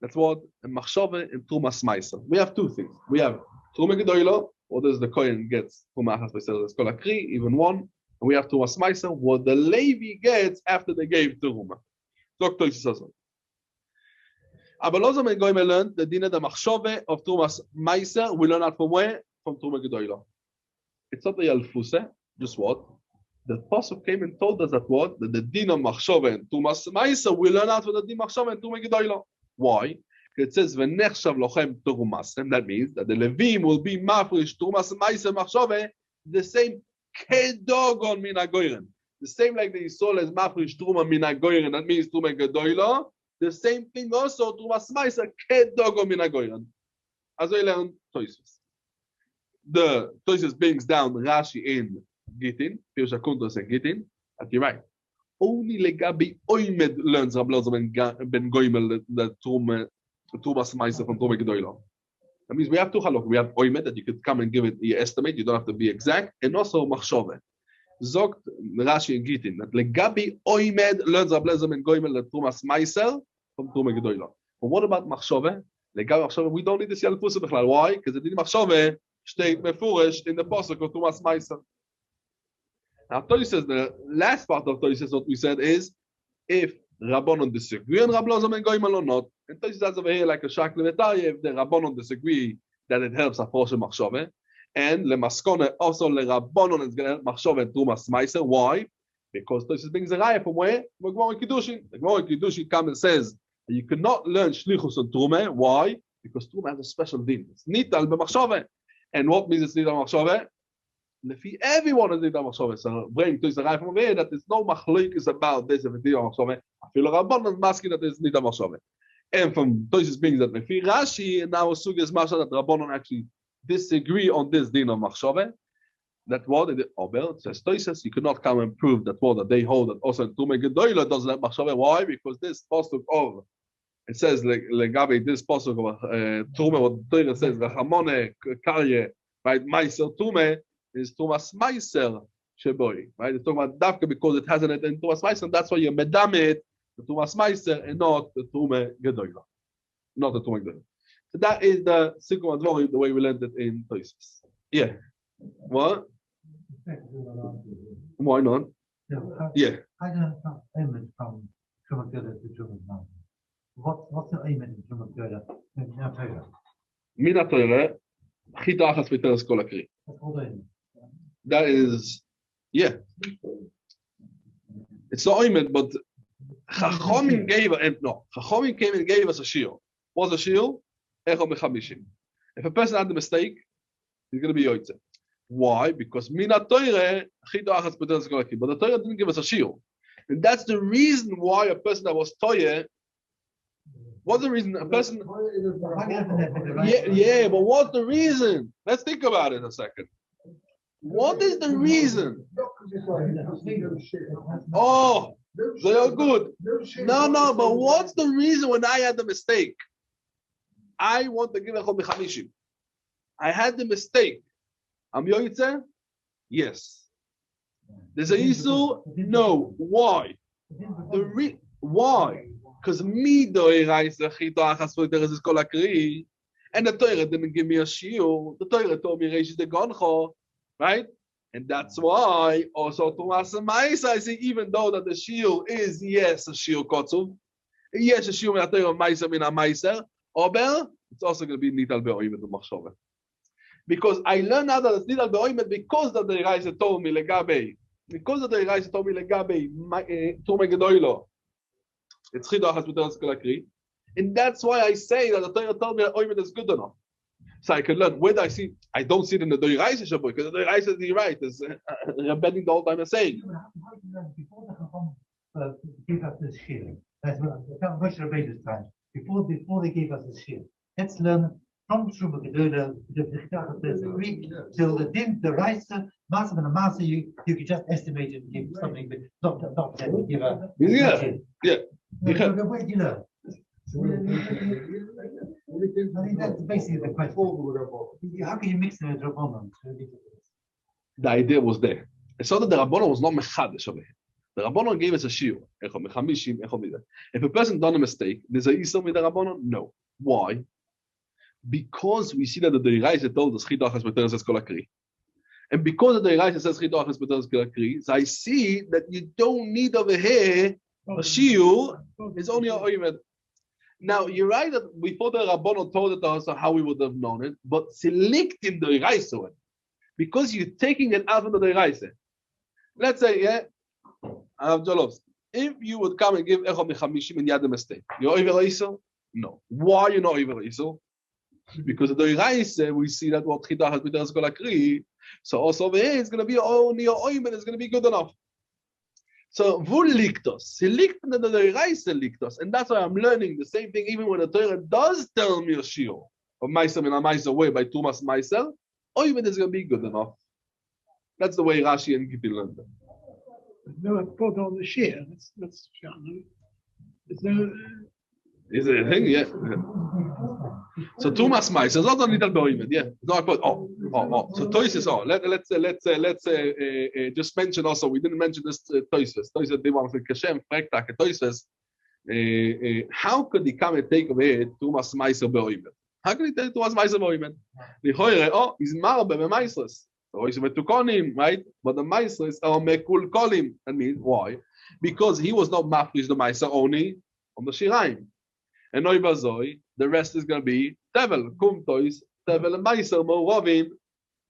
S1: that's what a machshava and trumas ma'aser. We have two things. We have truma gedoylo, what does the Kohen gets truma achas b'seder, it's called akri, even one, and we have trumas ma'aser, what the Levi gets after they gave truma. So Toises says. Abelazar ben Goimel learned the dinah the machshove of Trumas Meiser. We learn out from where? From Truma Gedoyla. It's not the Yalfuse, just what? The Pasuk came and told us that what? That the dinah machshove and Trumas Meiser we learn out from the dinah machshove and Truma Gedoyla. Why? It says v'nechshav lochem Trumasem. That means that the Levim will be mafresh Trumas Meiser machshove the same kedogon min hagoyren. The same like the Yisrael is mafresh Truma min hagoyren. That means Truma Gedoyla. The same thing also to Masmaisa kedogo min hagoyren. As I learned Toises. The Toises brings down Rashi in Gittin, Pirush HaKuntos and Gittin. And you're right. Only legabi oimed learns Rabbi Elazar ben Goimel the Trumas Ma'aser from Truma Gedoyla. That means we have two halach. We have oimed that you could come and give it your estimate. You don't have to be exact, and also machshove. Zogt Rashi and Gittin that legabi oimed learns Rabbi Elazar ben Goimel the Trumas Ma'aser from Truma Gedoyla. But what about machshove? Legabi machshove, we don't need this yalfusa b'chlal. Why? Because the din machshove steht mefurish in the pasuk of Trumas Ma'aser. Now Toises, the last part of Toises, what we said is if Rabbanon disagree on Rabbi Elazar ben Goimel or not, and Toises has over here like a shak levetari if the Rabbanon disagree that it helps a portion machshove. And lemaskone also le Rabbanon is going to help machshove and Trumas Ma'aser. Why? Because Toises brings a raya from where? From Gemara in Kiddushin. The Gemara in Kiddushin comes and says you cannot learn shlichus on Truma. Why? Because Truma has a special din. It's nital b'machshove. And what means it's nital b'machshove? Lefi everyone is nital b'machshove. So bring Toises a raya from here that there's no machlokes about this if it's nital b'machshove. I feel Rabbanon masking that it's nital b'machshove. And from Toises brings that lefi Rashi and now Sugi is masha that Rabbanon actually disagree on this din of machshove. That what it says Toises, you cannot come and prove that what that they hold that also in Truma Gedoyla doesn't have machshove. Why? Because this pasuk of it says legabe this pasuk of Truma what Torah says rachamone karye right meiser Truma is Trumas Ma'aser sheboy right. It's talking about dafka because it has in it in Trumas Ma'aser. That's why you medam it the Trumas Ma'aser and not the Truma Gedoyla, not the Truma Gedoyla. So that is the Sikum Advorim, the way we learned it in Toises. Yeah. What? Why not? Yeah.
S2: I don't know aiming from Truma Gedoyla to Truma Ma'aser. What's the aiming in Truma Gedoyla?
S1: Min HaTorah, chita achas v'teres kol akri. That is, yeah. It's not oimed, but Chachamim gave Chachamim came and gave us a shiur. What's a shiur? Echo mechamishim. If a person had a mistake, he's going to be yoytze. Why? Because min HaTorah chita achas v'teres kol akri. But the Torah didn't give us a shiur, and that's the reason why a person that was toyeh. What's the reason? A person. Yeah, but what's the reason? Let's think about it a second. What is the reason? Oh, they are good. No, but what's the reason when I had the mistake? I want to give a chol mechamishim. I had the mistake. Am yoytze? Yes. There's a issue? No. Why? Why? Because me doiraisa chita achas v'teres is kol akri, And the Torah didn't give me a shiur. The Torah told me Reish the Goncho, right? And that's why also Tumas Ma'isa, I say, even though that the shiur is, yes, a shiur kotzuv, yes, a shiur min ha-Torah Ma'isa min ha-Ma'isa, Ober, it's also going to be nital be'oimet u'machshove. Because I learned now that it's nital be'oimet because that the Reise told me legabe, Tume Gedoilo, it's chidach as b'teres kol hakri, and that's why I say that the Torah told me that oimet is good enough. So I can learn. Where do I see? I don't see it in the Reise Shabbat because the Reise is right. It's Rebbeinu the whole time is saying.
S2: Before the Chacham gave us this shiur, that's what Moshe Rabbeinu's time. Before they gave us this shiur, let's learn from Truma Gedola, the Greek till the Din, the Reise, Master and the Master. You could just estimate it and give something, but not give a.
S1: Yeah.
S2: Where do you learn? I think that's basically the question. How can you mix the Rabbanon?
S1: The idea was there. It's not that the Rabbanon was not mechadish over here. The Rabbanon gave us a shiur. If a person done a mistake, there's a isur with the Rabbanon? No. Why? Because we see that the Reise told us chidach as b'teres kol hakri. And because the Reise says chidach as b'teres kol hakri, so I see that you don't need over here a shiur. It's only a oimed. Now, you're right that before the Rabbanon told it also how we would have known it, but selecting the Reise one, because you're taking it out of the Reise. Let's say, if you would come and give Echad Mechamishim and you had a mistake, you're over Isur? No. Why you're not over Isur? Because the Reise, we see that what Chidach has b'teres kol hakri, so also over here, it's going to be only a oimen, it's going to be good enough. So, wo liegt das? Sie liegt in the Reise liegt das. And that's why I'm learning the same thing, even when the Torah does tell me a shiur of Ma'aser min ha-Ma'aser way by Tumas Ma'aser, oimen is going to be good enough. That's the way Rashi and Gittin learned it.
S3: No, put on the shear. That's there's no.
S1: Is it a thing? Yeah. So Tumas Ma'aser is not only that be'oimen. Yeah. No, I put So Toises. Let's just mention also. We didn't mention this Toises. Toises they want to Kashem Frektak Toises. How could he come and take away Tumas Ma'aser be'oimen? How could he take Tumas Ma'aser be'oimen? The Hoire he's marbe be'Ma'aser. So he's metukonim, right? But the Ma'aser is mekul kolim. That means why? Because he was not mafrish the Ma'aser only on the Shiraim. And Noibazoi, the rest is going to be Tevel, Kumtois, Tevel and Ma'aser, Mo'rovim,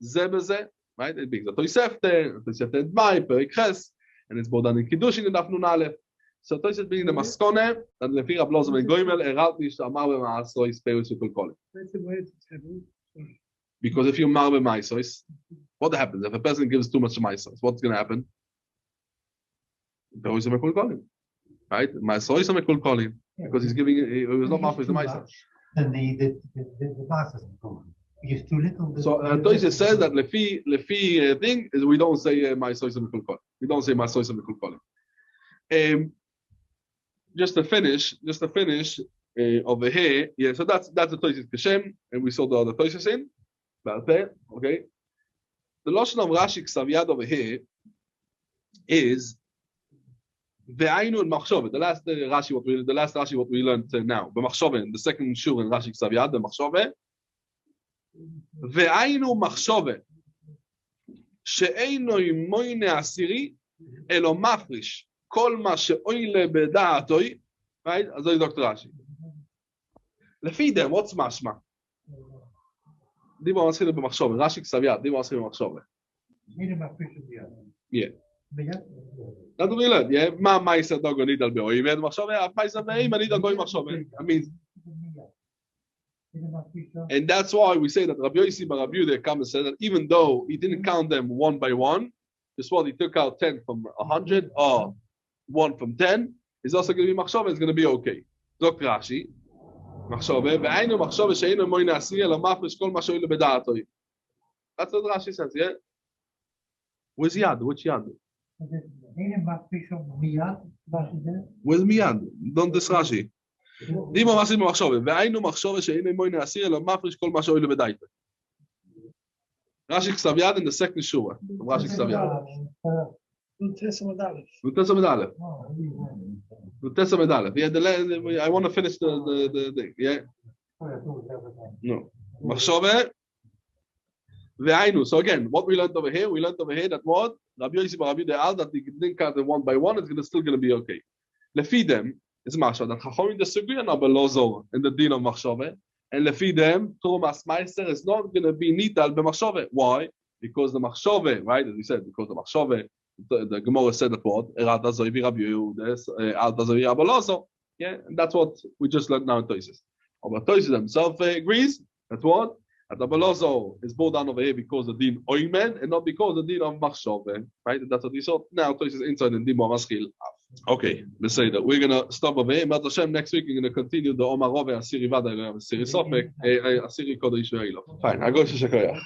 S1: Zebeze, right? It brings a Toisefte, Dmai, Perikhes, and it's Bodan in Kiddushin in Daf Nun Aleph. So Toises being the Maskone, and Lefi Rav Lozo ben Goimel, Erat Nish Amar be'Ma'aser, Peus Ukul Kolim. Because if you Mar be'Ma'aser, what happens? If a person gives too much Ma'aser, what's going to happen? Peus Ukul Kolim. Right? Ma'aser is Ukul Kolim. Because he's giving it, it was not mafresh the Ma'aser.
S2: Then the Master is too little.
S1: So Toisha says that lefi thing is we don't say Ma'aser is Mikul Kolim. We don't say Ma'aser is Mikul Kolim. Just to finish over here, yeah. So that's the Toisha's Kashem, and we saw the other Toisha's in. Okay. The Lashon of Rashi Ksaviyad over here is Ve'ainu and Machshove. The last Rashi what we learned now. B'Machshove, in the second shur in Rashi Ksaviyad, the Machshove. Ve'ainu Machshove she'eino moine asiri elo mafrish kol ma she'oile beda'atoi. Right? Azoi Dr. Rashi. Lefi them, what's mashma? Diba maschil b'Machshove. Rashi Ksaviyad. Diba maschil b'Machshove. Yeah. That's what we learned, yeah. Ma Ma'aser dogo nidal be'oimed machshove, af Ma'aser be'oimed nidal goy machshove. I mean, and that's why we say that Rabbi Yossi Bar Rabbi Yehuda comes and said that even though he didn't count them one by one, just what he took out 10 from 100 or 1 from 10, is also going to be machshove. It's going to be okay. Dr. Rashi, machshove ve'ainu machshove she'eino moine asiri elo mafresh kol ma she'oile beda'atoi. That's what Rashi says, yeah. Where's Yad? Which Yad? Where's Miyad? Don't this Rashi. Dima masim machshove. Ve'ainu machshove she'eino moine asir elo mafresh kol ma she'oile beda'atoi. Rashi Ksaviyad in the second shura. Rashi Ksaviyad.
S3: Testament Aleph.
S1: Yeah, I want to finish the thing. Yeah. No. Machshove. Ve'ainu. So again, what we learned over here that what? Rabbi Yossi Bar Rabbi De'al, that the didn't count it one by one, it's still going to be okay. Lefidem is Mashal, that Chachomim disagree on Abba Lozor in the din of Machshove, and Lefidem, Turumas Meister is not going to be nital b'Machshove. Why? Because the Machshove, right, as we said, because the Machshove, the Gemara said that what? Erata Zoivi Rabbi Yehuda, Alta Zoivi Abba Lozor. Yeah, and that's what we just learned now in Tosis. But Tosis himself agrees that what? That Abba Lozor is brought down over here because the din Oimen and not because the din of Machshove. Right? That's what we saw. Now Tosis inside the din of Maskil. Okay, let's say that we're gonna stop over here. But Hashem, next week we're gonna continue the Omar Rove Asiri Vada Asiri Sofek Asiri Kodesh Ve'ilov. Fine, I go to Shekaya.